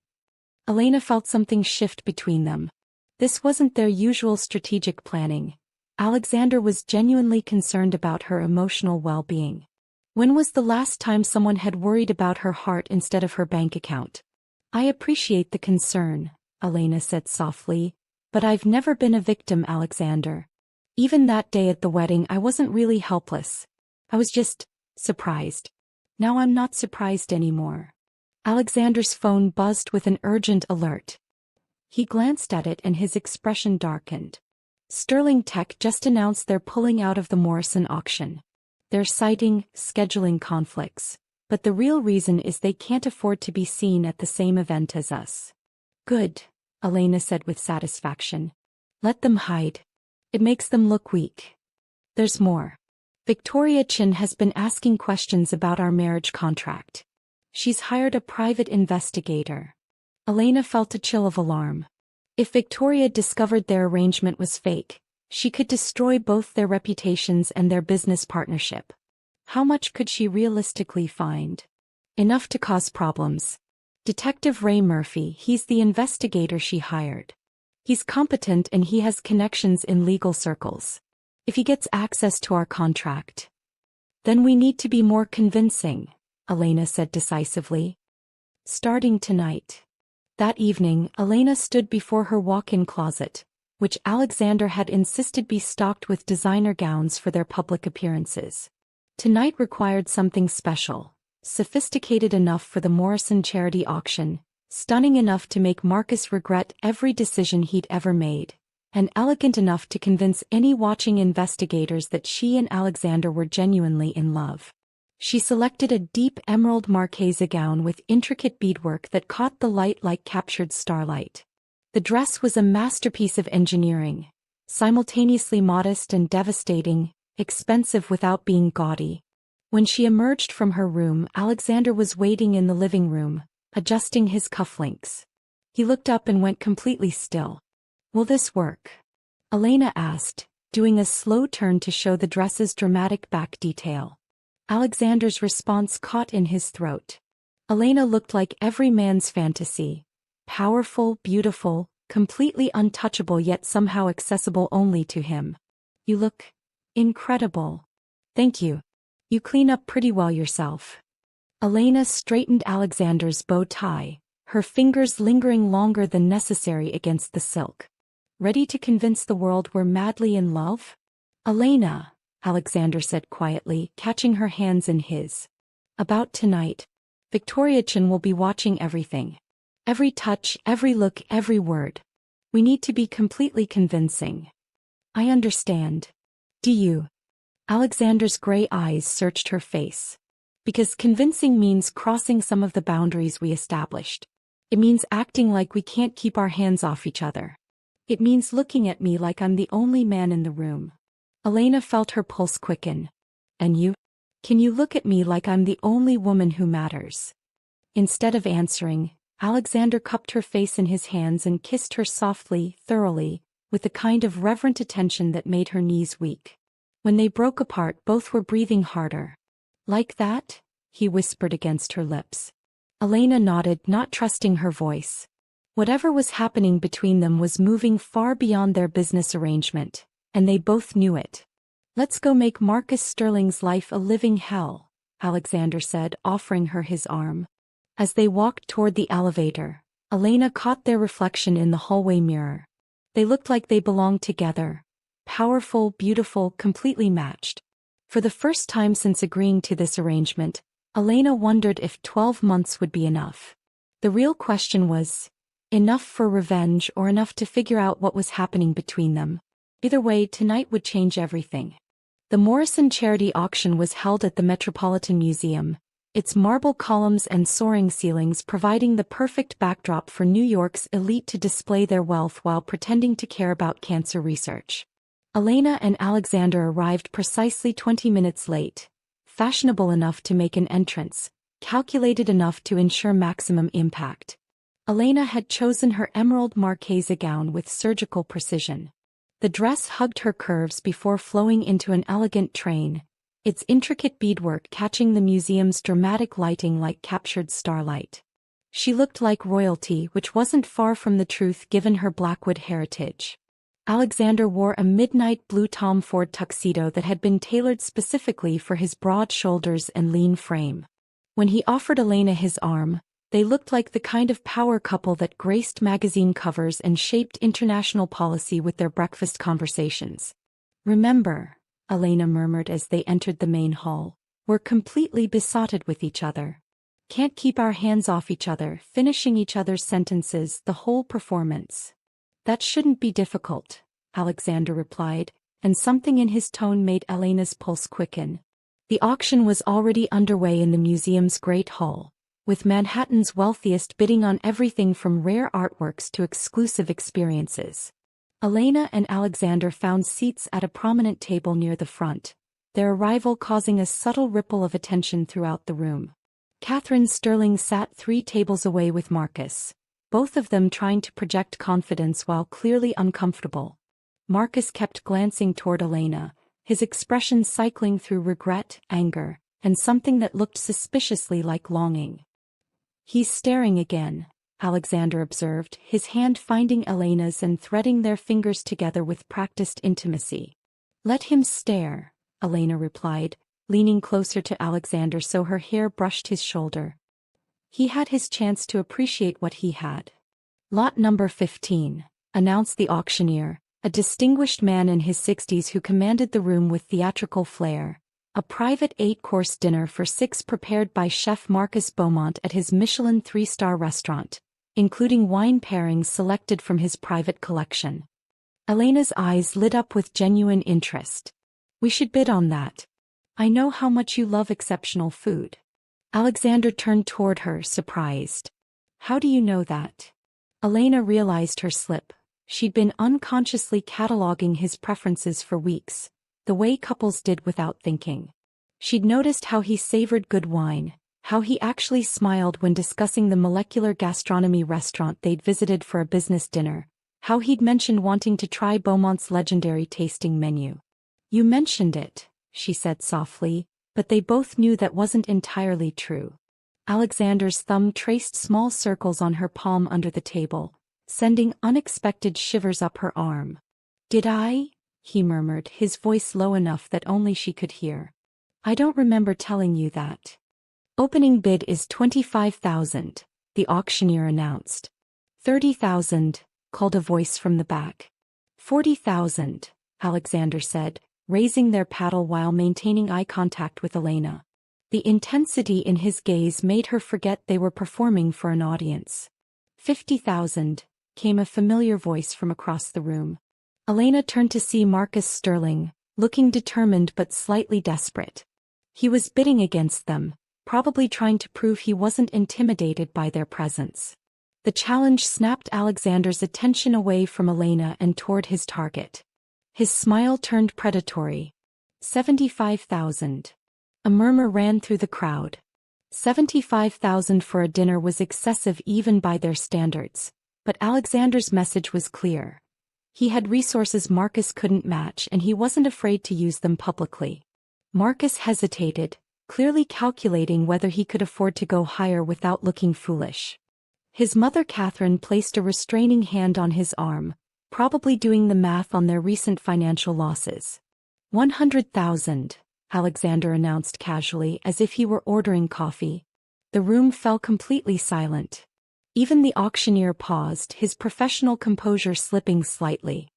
Elena felt something shift between them. This wasn't their usual strategic planning. Alexander was genuinely concerned about her emotional well-being. When was the last time someone had worried about her heart instead of her bank account? "I appreciate the concern," Elena said softly, "but I've never been a victim, Alexander. Even that day at the wedding I wasn't really helpless. I was just surprised. Now I'm not surprised anymore. Alexander's phone buzzed with an urgent alert. He glanced at it and his expression darkened. Sterling Tech just announced they're pulling out of the Morrison auction. They're citing scheduling conflicts, but the real reason is they can't afford to be seen at the same event as us. Good, Elena said with satisfaction. Let them hide. It makes them look weak. There's more. Victoria Chin has been asking questions about our marriage contract. She's hired a private investigator. Elena felt a chill of alarm. If Victoria discovered their arrangement was fake, she could destroy both their reputations and their business partnership. How much could she realistically find? Enough to cause problems. Detective Ray Murphy, he's the investigator she hired. He's competent and he has connections in legal circles. If he gets access to our contract, then we need to be more convincing, Elena said decisively. Starting tonight. That evening, Elena stood before her walk-in closet, which Alexander had insisted be stocked with designer gowns for their public appearances. Tonight required something special, sophisticated enough for the Morrison charity auction, stunning enough to make Marcus regret every decision he'd ever made, and elegant enough to convince any watching investigators that she and Alexander were genuinely in love. She selected a deep emerald Marchesa gown with intricate beadwork that caught the light like captured starlight. The dress was a masterpiece of engineering, simultaneously modest and devastating, expensive without being gaudy. When she emerged from her room, Alexander was waiting in the living room, adjusting his cufflinks. He looked up and went completely still. Will this work? Elena asked, doing a slow turn to show the dress's dramatic back detail. Alexander's response caught in his throat. Elena looked like every man's fantasy. Powerful, beautiful, completely untouchable yet somehow accessible only to him. You look incredible. Thank you. You clean up pretty well yourself. Elena straightened Alexander's bow tie, her fingers lingering longer than necessary against the silk. Ready to convince the world we're madly in love? Elena, Alexander said quietly, catching her hands in his. About tonight. Victoria Chin will be watching everything. Every touch, every look, every word. We need to be completely convincing. I understand. Do you? Alexander's gray eyes searched her face. Because convincing means crossing some of the boundaries we established. It means acting like we can't keep our hands off each other. It means looking at me like I'm the only man in the room. Elena felt her pulse quicken. And you? Can you look at me like I'm the only woman who matters? Instead of answering, Alexander cupped her face in his hands and kissed her softly, thoroughly, with the kind of reverent attention that made her knees weak. When they broke apart, both were breathing harder. Like that? He whispered against her lips. Elena nodded, not trusting her voice. Whatever was happening between them was moving far beyond their business arrangement, and they both knew it. Let's go make Marcus Sterling's life a living hell, Alexander said, offering her his arm. As they walked toward the elevator, Elena caught their reflection in the hallway mirror. They looked like they belonged together. Powerful, beautiful, completely matched. For the first time since agreeing to this arrangement, Elena wondered if 12 months would be enough. The real question was, enough for revenge or enough to figure out what was happening between them? Either way, tonight would change everything. The Morrison charity auction was held at the Metropolitan Museum, its marble columns and soaring ceilings providing the perfect backdrop for New York's elite to display their wealth while pretending to care about cancer research. Elena and Alexander arrived precisely 20 minutes late, fashionable enough to make an entrance, calculated enough to ensure maximum impact. Elena had chosen her emerald Marchesa gown with surgical precision. The dress hugged her curves before flowing into an elegant train, its intricate beadwork catching the museum's dramatic lighting like captured starlight. She looked like royalty, which wasn't far from the truth given her Blackwood heritage. Alexander wore a midnight blue Tom Ford tuxedo that had been tailored specifically for his broad shoulders and lean frame. When he offered Elena his arm, they looked like the kind of power couple that graced magazine covers and shaped international policy with their breakfast conversations. Remember, Elena murmured as they entered the main hall. We're completely besotted with each other. Can't keep our hands off each other, finishing each other's sentences the whole performance. That shouldn't be difficult, Alexander replied, and something in his tone made Elena's pulse quicken. The auction was already underway in the museum's great hall, with Manhattan's wealthiest bidding on everything from rare artworks to exclusive experiences. Elena and Alexander found seats at a prominent table near the front, their arrival causing a subtle ripple of attention throughout the room. Catherine Sterling sat 3 tables away with Marcus, both of them trying to project confidence while clearly uncomfortable. Marcus kept glancing toward Elena, his expression cycling through regret, anger, and something that looked suspiciously like longing. He's staring again, Alexander observed, his hand finding Elena's and threading their fingers together with practiced intimacy. Let him stare, Elena replied, leaning closer to Alexander so her hair brushed his shoulder. He had his chance to appreciate what he had. Lot number 15, announced the auctioneer, a distinguished man in his 60s who commanded the room with theatrical flair. A private 8-course dinner for 6 prepared by chef Marcus Beaumont at his Michelin 3-star restaurant, including wine pairings selected from his private collection. Elena's eyes lit up with genuine interest. We should bid on that. I know how much you love exceptional food. Alexander turned toward her, surprised. How do you know that? Elena realized her slip. She'd been unconsciously cataloging his preferences for weeks, the way couples did without thinking. She'd noticed how he savored good wine, how he actually smiled when discussing the molecular gastronomy restaurant they'd visited for a business dinner, how he'd mentioned wanting to try Beaumont's legendary tasting menu. You mentioned it, she said softly, but they both knew that wasn't entirely true. Alexander's thumb traced small circles on her palm under the table, sending unexpected shivers up her arm. Did I? He murmured, his voice low enough that only she could hear. I don't remember telling you that. Opening bid is 25,000, the auctioneer announced. 30,000, called a voice from the back. 40,000, Alexander said, raising their paddle while maintaining eye contact with Elena. The intensity in his gaze made her forget they were performing for an audience. 50,000, came a familiar voice from across the room. Elena turned to see Marcus Sterling, looking determined but slightly desperate. He was bidding against them, probably trying to prove he wasn't intimidated by their presence. The challenge snapped Alexander's attention away from Elena and toward his target. His smile turned predatory. 75,000. A murmur ran through the crowd. 75,000 for a dinner was excessive even by their standards, but Alexander's message was clear. He had resources Marcus couldn't match and he wasn't afraid to use them publicly. Marcus hesitated, clearly calculating whether he could afford to go higher without looking foolish. His mother Catherine placed a restraining hand on his arm, probably doing the math on their recent financial losses. 100,000, Alexander announced casually as if he were ordering coffee. The room fell completely silent. Even the auctioneer paused, his professional composure slipping slightly.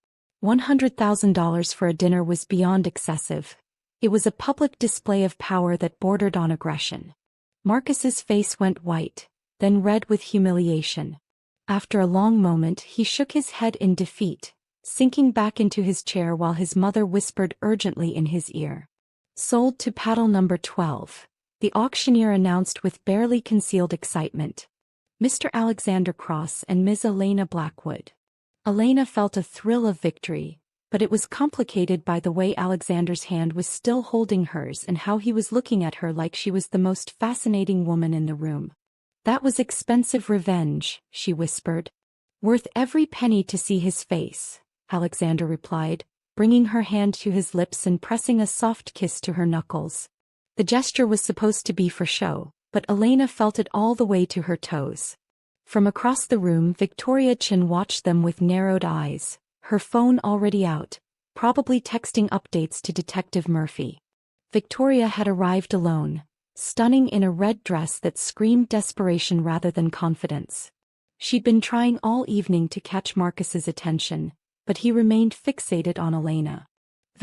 $100,000 for a dinner was beyond excessive. It was a public display of power that bordered on aggression. Marcus's face went white, then red with humiliation. After a long moment he shook his head in defeat, sinking back into his chair while his mother whispered urgently in his ear. Sold to paddle number 12, the auctioneer announced with barely concealed excitement. Mr. Alexander Cross and Ms. Elena Blackwood. Elena felt a thrill of victory, but it was complicated by the way Alexander's hand was still holding hers and how he was looking at her like she was the most fascinating woman in the room. That was expensive revenge, she whispered. Worth every penny to see his face, Alexander replied, bringing her hand to his lips and pressing a soft kiss to her knuckles. The gesture was supposed to be for show, but Elena felt it all the way to her toes. From across the room Victoria Chin watched them with narrowed eyes, her phone already out, probably texting updates to Detective Murphy. Victoria had arrived alone, stunning in a red dress that screamed desperation rather than confidence. She'd been trying all evening to catch Marcus's attention, but he remained fixated on Elena.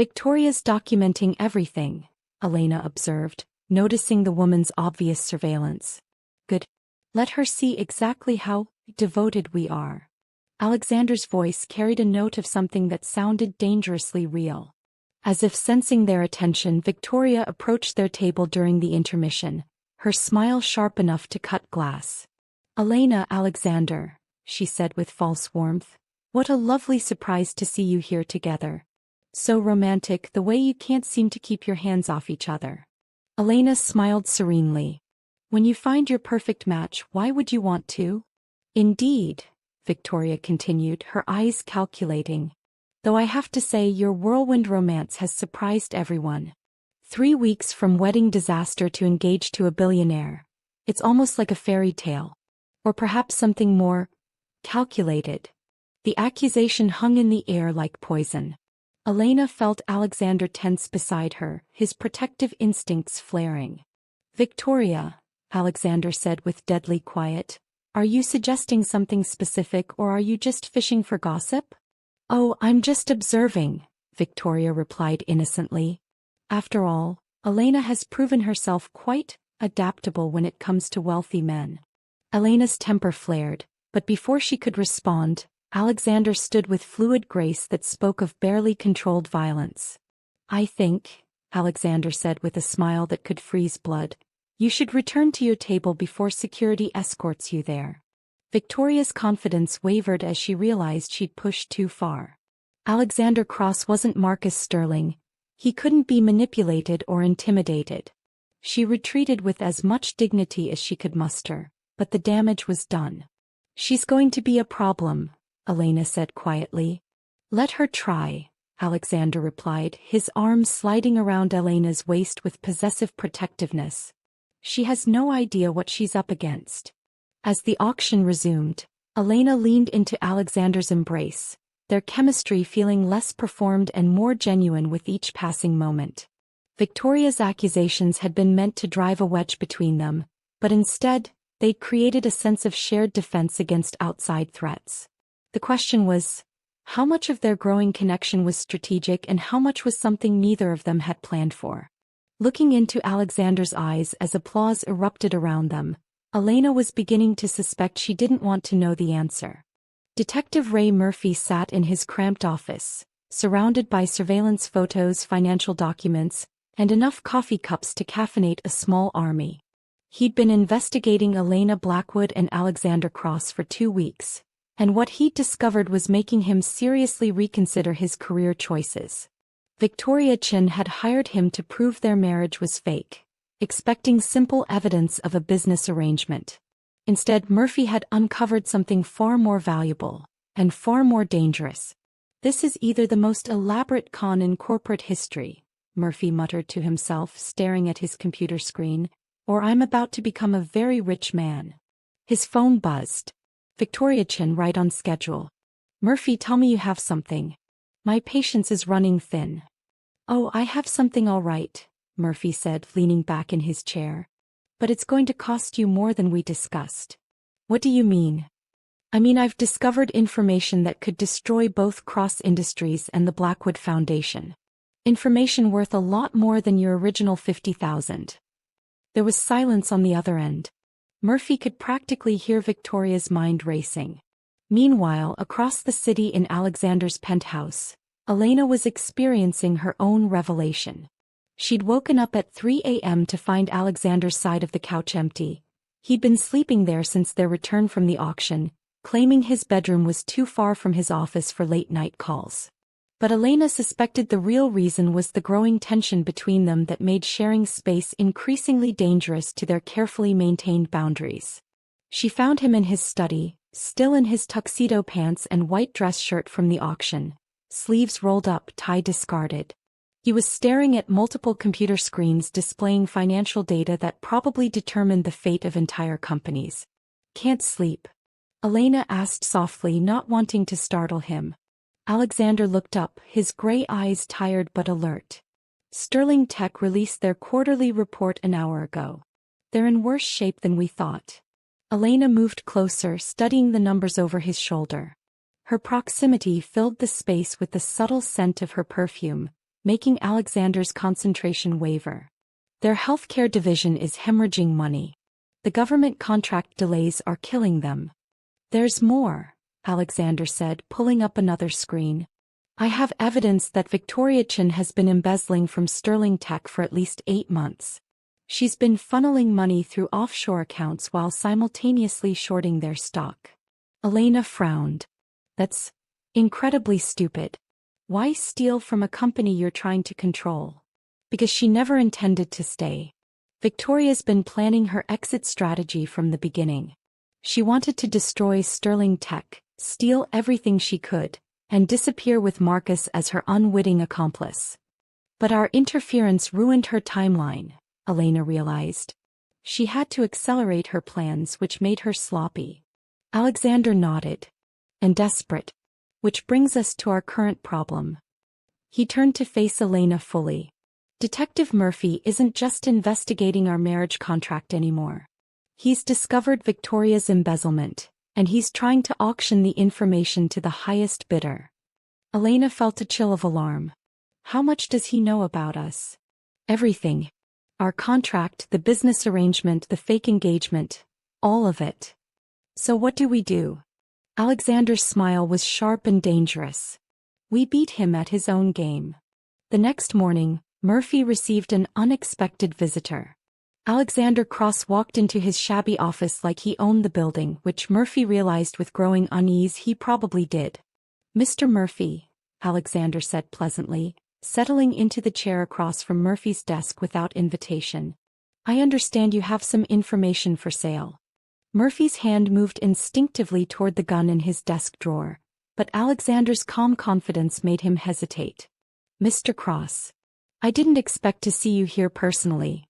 Victoria's documenting everything, Elena observed, noticing the woman's obvious surveillance. Good. Let her see exactly how devoted we are. Alexander's voice carried a note of something that sounded dangerously real. As if sensing their attention, Victoria approached their table during the intermission, her smile sharp enough to cut glass. Elena, Alexander, she said with false warmth. What a lovely surprise to see you here together. So romantic, the way you can't seem to keep your hands off each other. Elena smiled serenely. When you find your perfect match, why would you want to? Indeed, Victoria continued, her eyes calculating. Though I have to say your whirlwind romance has surprised everyone. 3 weeks from wedding disaster to engaged to a billionaire. It's almost like a fairy tale. Or perhaps something more calculated. The accusation hung in the air like poison. Elena felt Alexander tense beside her, his protective instincts flaring. Victoria, Alexander said with deadly quiet, are you suggesting something specific or are you just fishing for gossip? Oh, I'm just observing, Victoria replied innocently. After all, Elena has proven herself quite adaptable when it comes to wealthy men. Elena's temper flared, but before she could respond, Alexander stood with fluid grace that spoke of barely controlled violence. I think, Alexander said with a smile that could freeze blood, you should return to your table before security escorts you there. Victoria's confidence wavered as she realized she'd pushed too far. Alexander Cross wasn't Marcus Sterling. He couldn't be manipulated or intimidated. She retreated with as much dignity as she could muster, but the damage was done. She's going to be a problem, Elena said quietly. Let her try, Alexander replied, his arms sliding around Elena's waist with possessive protectiveness. She has no idea what she's up against. As the auction resumed, Elena leaned into Alexander's embrace, their chemistry feeling less performed and more genuine with each passing moment. Victoria's accusations had been meant to drive a wedge between them, but instead, they'd created a sense of shared defense against outside threats. The question was, how much of their growing connection was strategic and how much was something neither of them had planned for? Looking into Alexander's eyes as applause erupted around them, Elena was beginning to suspect she didn't want to know the answer. Detective Ray Murphy sat in his cramped office, surrounded by surveillance photos, financial documents, and enough coffee cups to caffeinate a small army. He'd been investigating Elena Blackwood and Alexander Cross for 2 weeks, and what he'd discovered was making him seriously reconsider his career choices. Victoria Chin had hired him to prove their marriage was fake, expecting simple evidence of a business arrangement. Instead, Murphy had uncovered something far more valuable, and far more dangerous. This is either the most elaborate con in corporate history, Murphy muttered to himself, staring at his computer screen, or I'm about to become a very rich man. His phone buzzed. Victoria Chin, right on schedule. Murphy, tell me you have something. My patience is running thin. Oh, I have something all right, Murphy said, leaning back in his chair. But it's going to cost you more than we discussed. What do you mean? I mean, I've discovered information that could destroy both Cross Industries and the Blackwood Foundation. Information worth a lot more than your original $50,000. There was silence on the other end. Murphy could practically hear Victoria's mind racing. Meanwhile, across the city in Alexander's penthouse, Elena was experiencing her own revelation. She'd woken up at 3 a.m. to find Alexander's side of the couch empty. He'd been sleeping there since their return from the auction, claiming his bedroom was too far from his office for late-night calls. But Elena suspected the real reason was the growing tension between them that made sharing space increasingly dangerous to their carefully maintained boundaries. She found him in his study, still in his tuxedo pants and white dress shirt from the auction, sleeves rolled up, tie discarded. He was staring at multiple computer screens displaying financial data that probably determined the fate of entire companies. Can't sleep? Elena asked softly, not wanting to startle him. Alexander looked up, his gray eyes tired but alert. Sterling Tech released their quarterly report an hour ago. They're in worse shape than we thought. Elena moved closer, studying the numbers over his shoulder. Her proximity filled the space with the subtle scent of her perfume, making Alexander's concentration waver. Their healthcare division is hemorrhaging money. The government contract delays are killing them. There's more, Alexander said, pulling up another screen. I have evidence that Victoria Chen has been embezzling from Sterling Tech for at least 8 months. She's been funneling money through offshore accounts while simultaneously shorting their stock. Elena frowned. That's incredibly stupid. Why steal from a company you're trying to control? Because she never intended to stay. Victoria's been planning her exit strategy from the beginning. She wanted to destroy Sterling Tech, steal everything she could, and disappear with Marcus as her unwitting accomplice. But our interference ruined her timeline, Elena realized. She had to accelerate her plans, which made her sloppy. Alexander nodded. And desperate. Which brings us to our current problem. He turned to face Elena fully. Detective Murphy isn't just investigating our marriage contract anymore. He's discovered Victoria's embezzlement, and he's trying to auction the information to the highest bidder. Elena felt a chill of alarm. How much does he know about us? Everything. Our contract, the business arrangement, the fake engagement, all of it. So what do we do? Alexander's smile was sharp and dangerous. We beat him at his own game. The next morning, Murphy received an unexpected visitor. Alexander Cross walked into his shabby office like he owned the building, which Murphy realized with growing unease he probably did. Mr. Murphy, Alexander said pleasantly, settling into the chair across from Murphy's desk without invitation. I understand you have some information for sale. Murphy's hand moved instinctively toward the gun in his desk drawer, but Alexander's calm confidence made him hesitate. Mr. Cross. I didn't expect to see you here personally.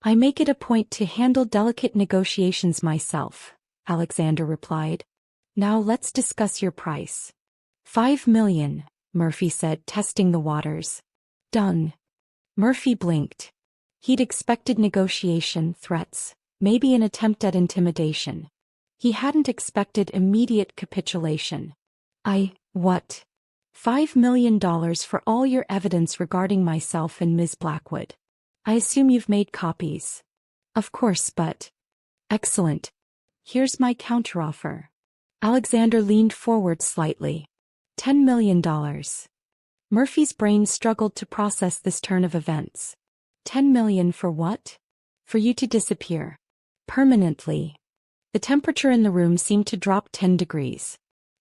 I make it a point to handle delicate negotiations myself, Alexander replied. Now let's discuss your price. 5 million, Murphy said, testing the waters. Done. Murphy blinked. He'd expected negotiation, threats, maybe an attempt at intimidation. He hadn't expected immediate capitulation. What? $5 million for all your evidence regarding myself and Ms. Blackwood. I assume you've made copies. Of course, but... Excellent. Here's my counteroffer. Alexander leaned forward slightly. $10 million. Murphy's brain struggled to process this turn of events. 10 million for what? For you to disappear. Permanently. The temperature in the room seemed to drop 10 degrees.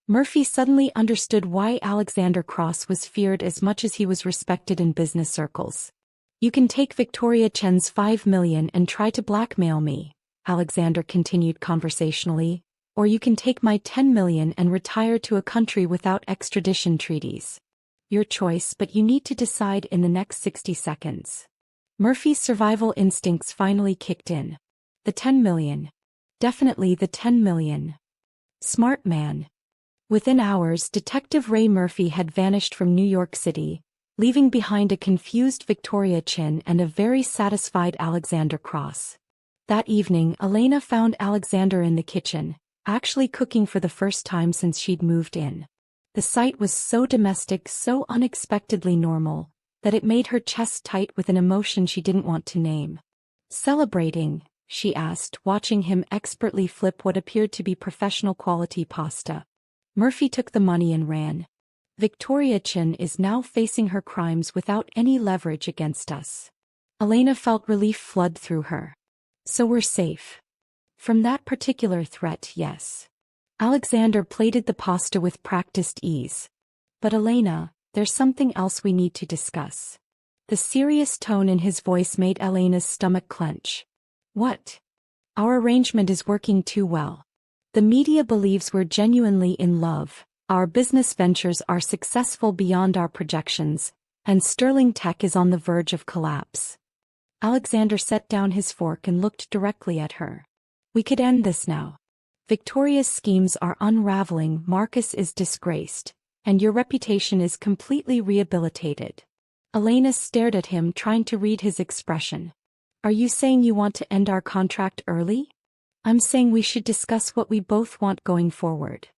Murphy suddenly understood why Alexander Cross was feared as much as he was respected in business circles. You can take Victoria Chen's 5 million and try to blackmail me, Alexander continued conversationally, or you can take my 10 million and retire to a country without extradition treaties. Your choice, but you need to decide in the next 60 seconds. Murphy's survival instincts finally kicked in. The 10 million. Definitely the 10 million. Smart man. Within hours, Detective Ray Murphy had vanished from New York City, leaving behind a confused Victoria Chen and a very satisfied Alexander Cross. That evening, Elena found Alexander in the kitchen, actually cooking for the first time since she'd moved in. The sight was so domestic, so unexpectedly normal, that it made her chest tight with an emotion she didn't want to name. Celebrating, she asked, watching him expertly flip what appeared to be professional quality pasta. Murphy took the money and ran. Victoria Chen is now facing her crimes without any leverage against us. Elena felt relief flood through her. So we're safe. From that particular threat, yes. Alexander plated the pasta with practiced ease. But Elena, there's something else we need to discuss. The serious tone in his voice made Elena's stomach clench. What? Our arrangement is working too well. The media believes we're genuinely in love, our business ventures are successful beyond our projections, and Sterling Tech is on the verge of collapse. Alexander set down his fork and looked directly at her. We could end this now. Victoria's schemes are unraveling, Marcus is disgraced, and your reputation is completely rehabilitated. Elena stared at him, trying to read his expression. Are you saying you want to end our contract early? I'm saying we should discuss what we both want going forward.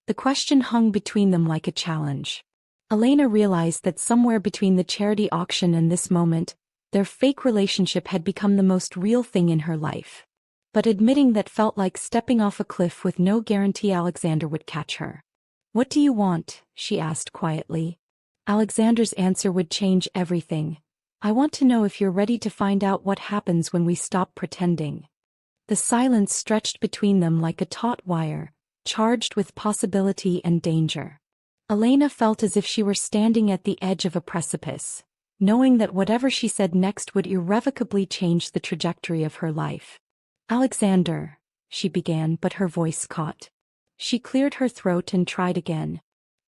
The question hung between them like a challenge. Elena realized that somewhere between the charity auction and this moment, their fake relationship had become the most real thing in her life. But admitting that felt like stepping off a cliff with no guarantee Alexander would catch her. "What do you want?" she asked quietly. Alexander's answer would change everything. "I want to know if you're ready to find out what happens when we stop pretending." The silence stretched between them like a taut wire, charged with possibility and danger. Elena felt as if she were standing at the edge of a precipice, knowing that whatever she said next would irrevocably change the trajectory of her life. "Alexander," she began, but her voice caught. She cleared her throat and tried again.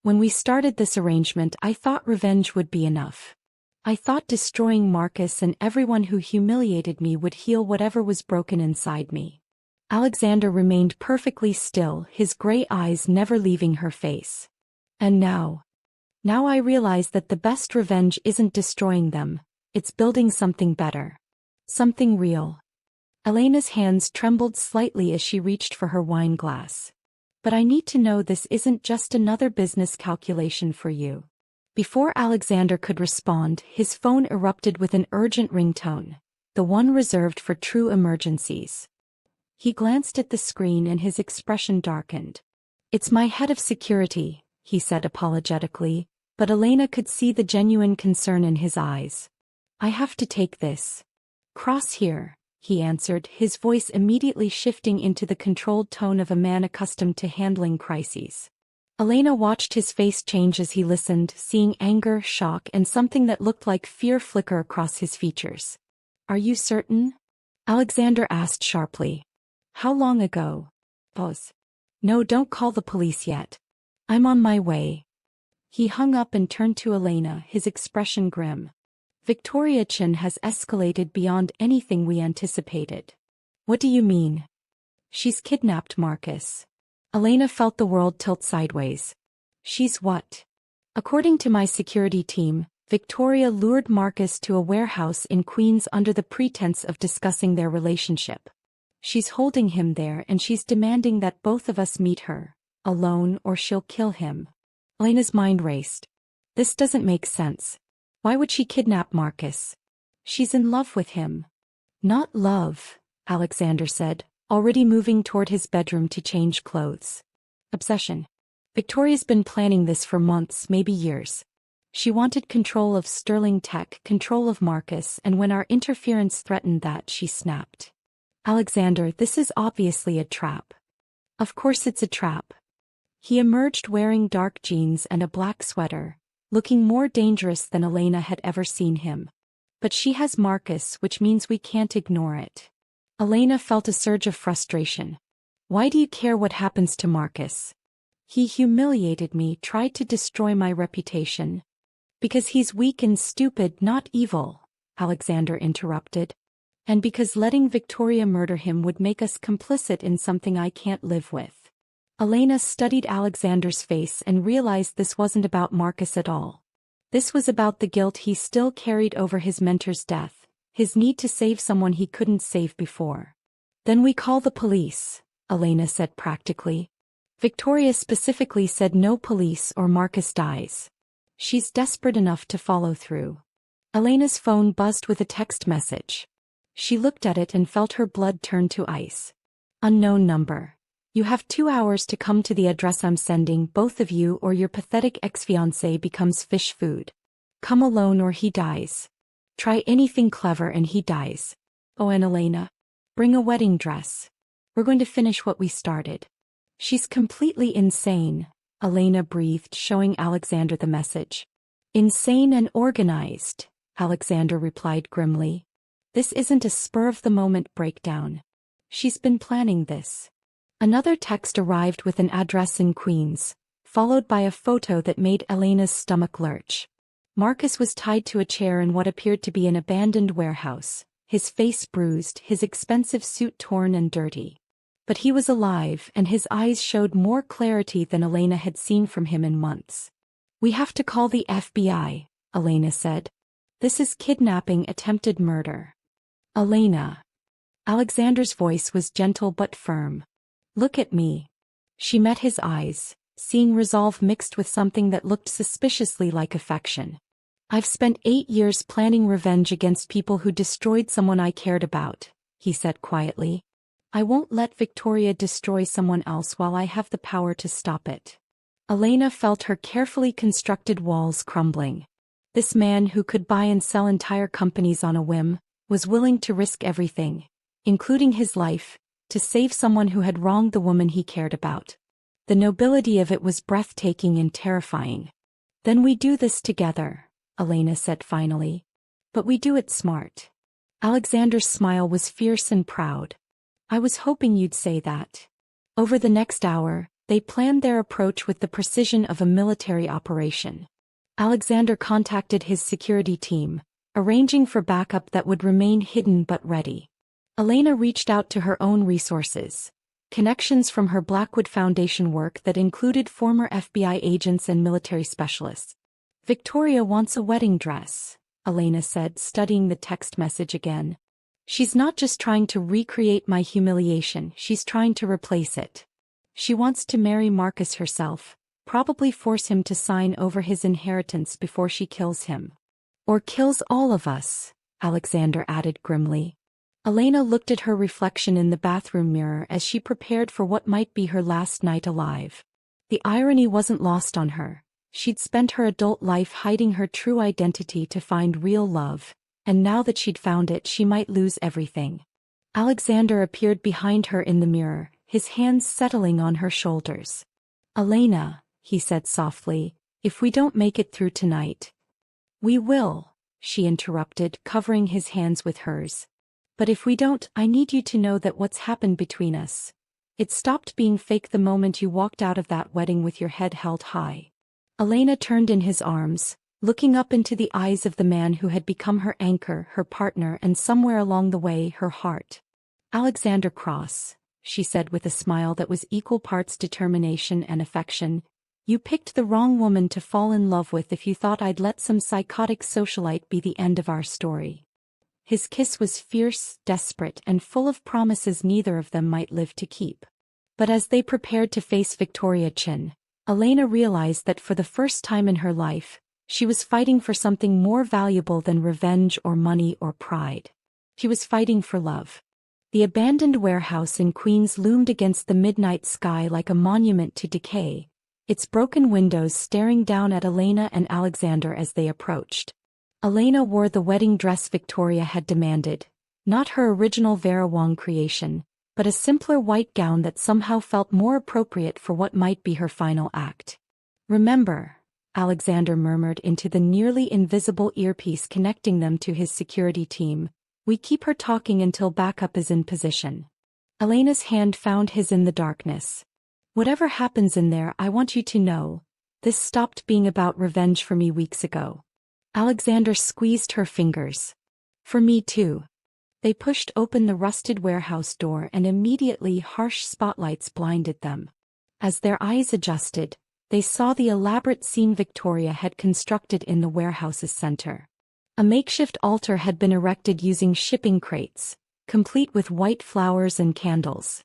"When we started this arrangement, I thought revenge would be enough. I thought destroying Marcus and everyone who humiliated me would heal whatever was broken inside me." Alexander remained perfectly still, his gray eyes never leaving her face. "And now I realize that the best revenge isn't destroying them, it's building something better. Something real." Elena's hands trembled slightly as she reached for her wine glass. "But I need to know this isn't just another business calculation for you." Before Alexander could respond, his phone erupted with an urgent ringtone, the one reserved for true emergencies. He glanced at the screen and his expression darkened. "It's my head of security," he said apologetically, but Elena could see the genuine concern in his eyes. "I have to take this. Cross here," he answered, his voice immediately shifting into the controlled tone of a man accustomed to handling crises. Elena watched his face change as he listened, seeing anger, shock, and something that looked like fear flicker across his features. "Are you certain?" Alexander asked sharply. "How long ago?" Pause. "No, don't call the police yet. I'm on my way." He hung up and turned to Elena, his expression grim. "Victoria Chin has escalated beyond anything we anticipated." "What do you mean?" "She's kidnapped Marcus." Elena felt the world tilt sideways. "She's what?" "According to my security team, Victoria lured Marcus to a warehouse in Queens under the pretense of discussing their relationship. She's holding him there and she's demanding that both of us meet her, alone, or she'll kill him." Elena's mind raced. "This doesn't make sense. Why would she kidnap Marcus? She's in love with him." "Not love," Alexander said, already moving toward his bedroom to change clothes. "Obsession. Victoria's been planning this for months, maybe years. She wanted control of Sterling Tech, control of Marcus, and when our interference threatened that, she snapped." "Alexander, this is obviously a trap." "Of course it's a trap." He emerged wearing dark jeans and a black sweater, looking more dangerous than Elena had ever seen him. "But she has Marcus, which means we can't ignore it." Elena felt a surge of frustration. "Why do you care what happens to Marcus?" "He humiliated me, tried to destroy my reputation." "Because he's weak and stupid, not evil," Alexander interrupted. "And because letting Victoria murder him would make us complicit in something I can't live with." Elena studied Alexander's face and realized this wasn't about Marcus at all. This was about the guilt he still carried over his mentor's death, his need to save someone he couldn't save before. "Then we call the police," Elena said practically. "Victoria specifically said no police or Marcus dies. She's desperate enough to follow through." Elena's phone buzzed with a text message. She looked at it and felt her blood turn to ice. "Unknown number. You have 2 hours to come to the address I'm sending, both of you, or your pathetic ex-fiancé becomes fish food. Come alone or he dies. Try anything clever and he dies. Oh, and Elena, bring a wedding dress. We're going to finish what we started." "She's completely insane," Elena breathed, showing Alexander the message. "Insane and organized," Alexander replied grimly. "This isn't a spur-of-the-moment breakdown. She's been planning this." Another text arrived with an address in Queens, followed by a photo that made Elena's stomach lurch. Marcus was tied to a chair in what appeared to be an abandoned warehouse, his face bruised, his expensive suit torn and dirty. But he was alive, and his eyes showed more clarity than Elena had seen from him in months. "We have to call the FBI," Elena said. "This is kidnapping, attempted murder." "Elena." Alexander's voice was gentle but firm. "Look at me." She met his eyes, seeing resolve mixed with something that looked suspiciously like affection. "I've spent 8 years planning revenge against people who destroyed someone I cared about," he said quietly. "I won't let Victoria destroy someone else while I have the power to stop it." Elena felt her carefully constructed walls crumbling. This man who could buy and sell entire companies on a whim, was willing to risk everything, including his life, to save someone who had wronged the woman he cared about. The nobility of it was breathtaking and terrifying. "Then we do this together," Elena said finally. "But we do it smart." Alexander's smile was fierce and proud. "I was hoping you'd say that." Over the next hour, they planned their approach with the precision of a military operation. Alexander contacted his security team, arranging for backup that would remain hidden but ready. Elena reached out to her own resources, connections from her Blackwood Foundation work that included former FBI agents and military specialists. "Victoria wants a wedding dress," Elena said, studying the text message again. "She's not just trying to recreate my humiliation, she's trying to replace it. She wants to marry Marcus herself, probably force him to sign over his inheritance before she kills him. Or kills all of us," Alexander added grimly. Elena looked at her reflection in the bathroom mirror as she prepared for what might be her last night alive. The irony wasn't lost on her. She'd spent her adult life hiding her true identity to find real love, and now that she'd found it, she might lose everything. Alexander appeared behind her in the mirror, his hands settling on her shoulders. "Elena," he said softly, "if we don't make it through tonight—" "We will," she interrupted, covering his hands with hers. "But if we don't, I need you to know that what's happened between us, it stopped being fake the moment you walked out of that wedding with your head held high." Elena turned in his arms, looking up into the eyes of the man who had become her anchor, her partner, and somewhere along the way, her heart. "Alexander Cross," she said with a smile that was equal parts determination and affection, "you picked the wrong woman to fall in love with if you thought I'd let some psychotic socialite be the end of our story." His kiss was fierce, desperate, and full of promises neither of them might live to keep. But as they prepared to face Victoria Chin, Elena realized that for the first time in her life, she was fighting for something more valuable than revenge or money or pride. She was fighting for love. The abandoned warehouse in Queens loomed against the midnight sky like a monument to decay, its broken windows staring down at Elena and Alexander as they approached. Elena wore the wedding dress Victoria had demanded, not her original Vera Wang creation, but a simpler white gown that somehow felt more appropriate for what might be her final act. "Remember," Alexander murmured into the nearly invisible earpiece connecting them to his security team, "we keep her talking until backup is in position." Elena's hand found his in the darkness. "Whatever happens in there, I want you to know, this stopped being about revenge for me weeks ago." Alexander squeezed her fingers. "For me too." They pushed open the rusted warehouse door and immediately harsh spotlights blinded them. As their eyes adjusted, they saw the elaborate scene Victoria had constructed in the warehouse's center. A makeshift altar had been erected using shipping crates, complete with white flowers and candles.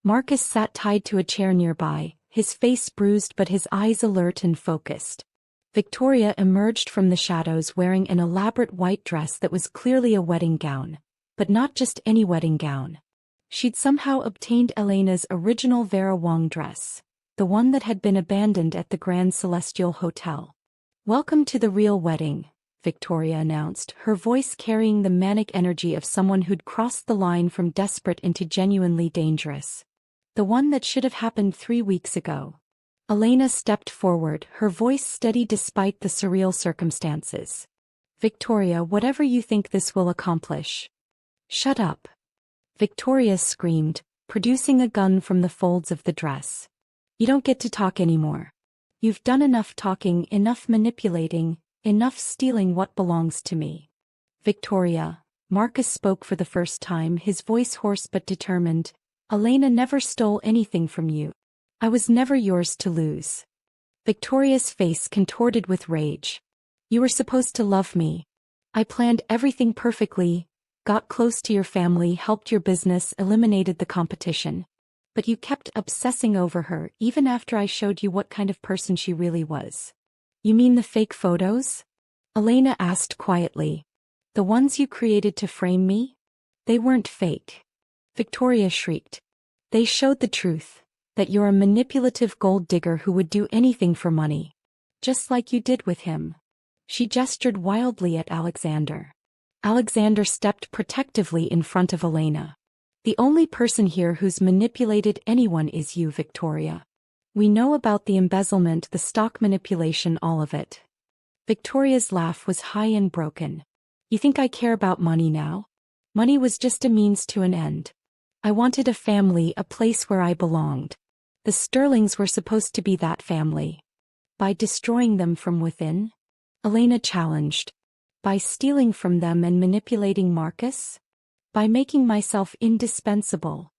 Marcus sat tied to a chair nearby, his face bruised but his eyes alert and focused. Victoria emerged from the shadows wearing an elaborate white dress that was clearly a wedding gown, but not just any wedding gown. She'd somehow obtained Elena's original Vera Wang dress, the one that had been abandoned at the Grand Celestial Hotel. "Welcome to the real wedding," Victoria announced, her voice carrying the manic energy of someone who'd crossed the line from desperate into genuinely dangerous. "The one that should have happened 3 weeks ago." Elena stepped forward, her voice steady despite the surreal circumstances. "Victoria, whatever you think this will accomplish." "Shut up," Victoria screamed, producing a gun from the folds of the dress. "You don't get to talk anymore. You've done enough talking, enough manipulating, enough stealing what belongs to me." "Victoria," Marcus spoke for the first time, his voice hoarse but determined, "Elena never stole anything from you. I was never yours to lose." Victoria's face contorted with rage. "You were supposed to love me. I planned everything perfectly, got close to your family, helped your business, eliminated the competition. But you kept obsessing over her even after I showed you what kind of person she really was. You mean the fake photos? Elena asked quietly. The ones you created to frame me? They weren't fake. Victoria shrieked. They showed the truth, that you're a manipulative gold digger who would do anything for money. Just like you did with him. She gestured wildly at Alexander. Alexander stepped protectively in front of Elena. The only person here who's manipulated anyone is you, Victoria. We know about the embezzlement, the stock manipulation, all of it. Victoria's laugh was high and broken. You think I care about money now? Money was just a means to an end. I wanted a family, a place where I belonged. The Sterlings were supposed to be that family. By destroying them from within? Elena challenged. By stealing from them and manipulating Marcus? By making myself indispensable.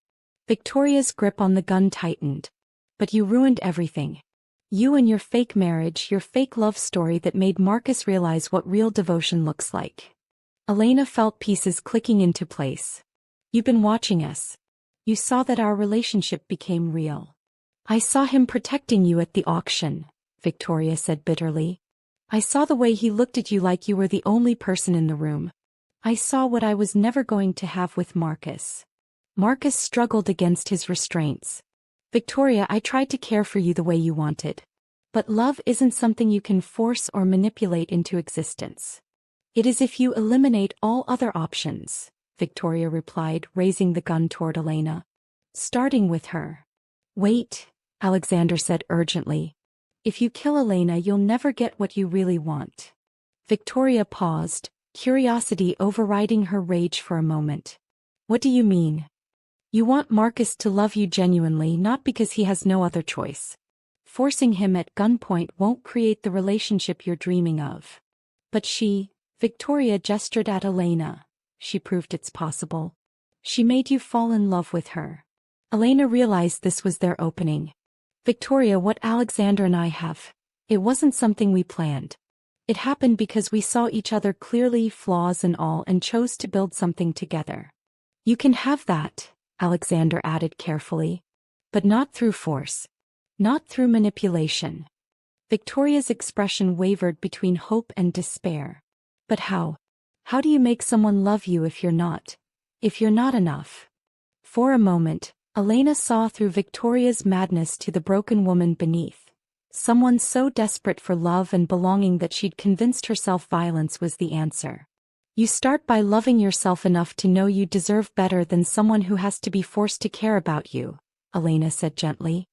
Victoria's grip on the gun tightened. But you ruined everything. You and your fake marriage, your fake love story that made Marcus realize what real devotion looks like. Elena felt pieces clicking into place. You've been watching us. You saw that our relationship became real. I saw him protecting you at the auction, Victoria said bitterly. I saw the way he looked at you like you were the only person in the room. I saw what I was never going to have with Marcus. Marcus struggled against his restraints. Victoria, I tried to care for you the way you wanted. But love isn't something you can force or manipulate into existence. It is if you eliminate all other options, Victoria replied, raising the gun toward Elena. Starting with her. Wait, Alexander said urgently. If you kill Elena, you'll never get what you really want. Victoria paused, curiosity overriding her rage for a moment. What do you mean? You want Marcus to love you genuinely, not because he has no other choice. Forcing him at gunpoint won't create the relationship you're dreaming of. But Victoria gestured at Elena. She proved it's possible. She made you fall in love with her. Elena realized this was their opening. Victoria, what Alexander and I have, it wasn't something we planned. It happened because we saw each other clearly, flaws and all, and chose to build something together. You can have that, Alexander added carefully. But not through force. Not through manipulation. Victoria's expression wavered between hope and despair. But how? How do you make someone love you if you're not enough? For a moment, Elena saw through Victoria's madness to the broken woman beneath. Someone so desperate for love and belonging that she'd convinced herself violence was the answer. You start by loving yourself enough to know you deserve better than someone who has to be forced to care about you, Elena said gently.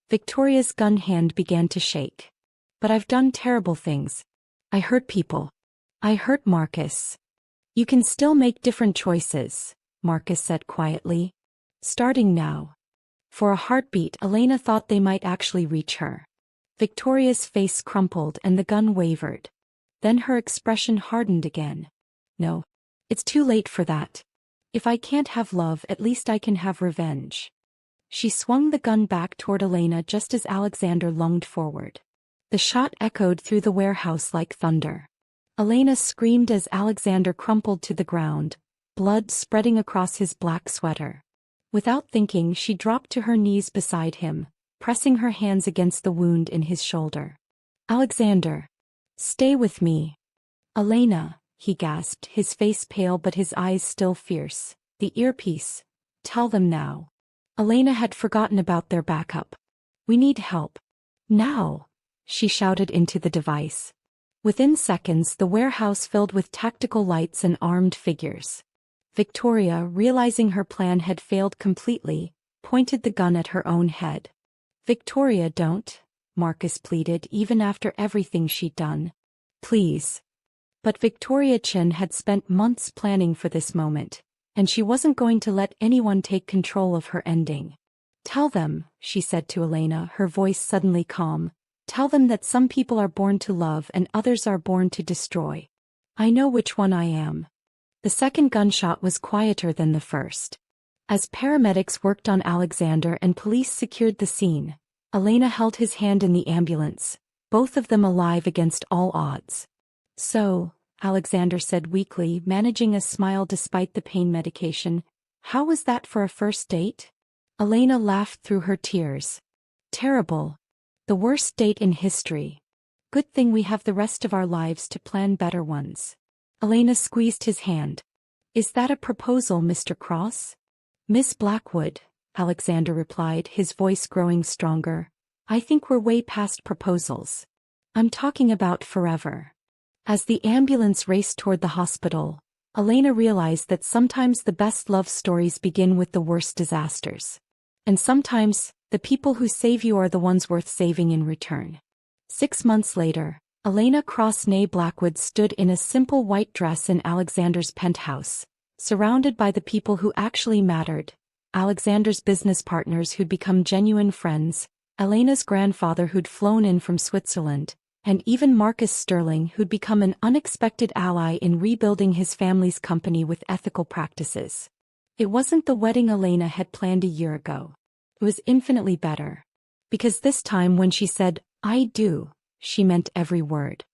Victoria's gun hand began to shake. But I've done terrible things. I hurt people. I hurt Marcus. You can still make different choices, Marcus said quietly. Starting now. For a heartbeat, Elena thought they might actually reach her. Victoria's face crumpled and the gun wavered. Then her expression hardened again. No. It's too late for that. If I can't have love, at least I can have revenge. She swung the gun back toward Elena just as Alexander lunged forward. The shot echoed through the warehouse like thunder. Elena screamed as Alexander crumpled to the ground, blood spreading across his black sweater. Without thinking, she dropped to her knees beside him, pressing her hands against the wound in his shoulder. Alexander. Stay with me. Elena, he gasped, his face pale but his eyes still fierce. The earpiece. Tell them now. Elena had forgotten about their backup. We need help. Now, she shouted into the device. Within seconds, the warehouse filled with tactical lights and armed figures. Victoria, realizing her plan had failed completely, pointed the gun at her own head. Victoria, don't, Marcus pleaded, even after everything she'd done. Please. But Victoria Chin had spent months planning for this moment, and she wasn't going to let anyone take control of her ending. Tell them, she said to Elena, her voice suddenly calm. Tell them that some people are born to love and others are born to destroy. I know which one I am. The second gunshot was quieter than the first. As paramedics worked on Alexander and police secured the scene, Elena held his hand in the ambulance, both of them alive against all odds. So, Alexander said weakly, managing a smile despite the pain medication, how was that for a first date? Elena laughed through her tears. Terrible. The worst date in history. Good thing we have the rest of our lives to plan better ones. Elena squeezed his hand. Is that a proposal, Mr. Cross? Miss Blackwood, Alexander replied, his voice growing stronger. I think we're way past proposals. I'm talking about forever. As the ambulance raced toward the hospital, Elena realized that sometimes the best love stories begin with the worst disasters. And sometimes, the people who save you are the ones worth saving in return. 6 months later, Elena Cross-née Blackwood stood in a simple white dress in Alexander's penthouse, surrounded by the people who actually mattered, Alexander's business partners who'd become genuine friends, Elena's grandfather who'd flown in from Switzerland, and even Marcus Sterling who'd become an unexpected ally in rebuilding his family's company with ethical practices. It wasn't the wedding Elena had planned a year ago. It was infinitely better. Because this time when she said, I do, she meant every word.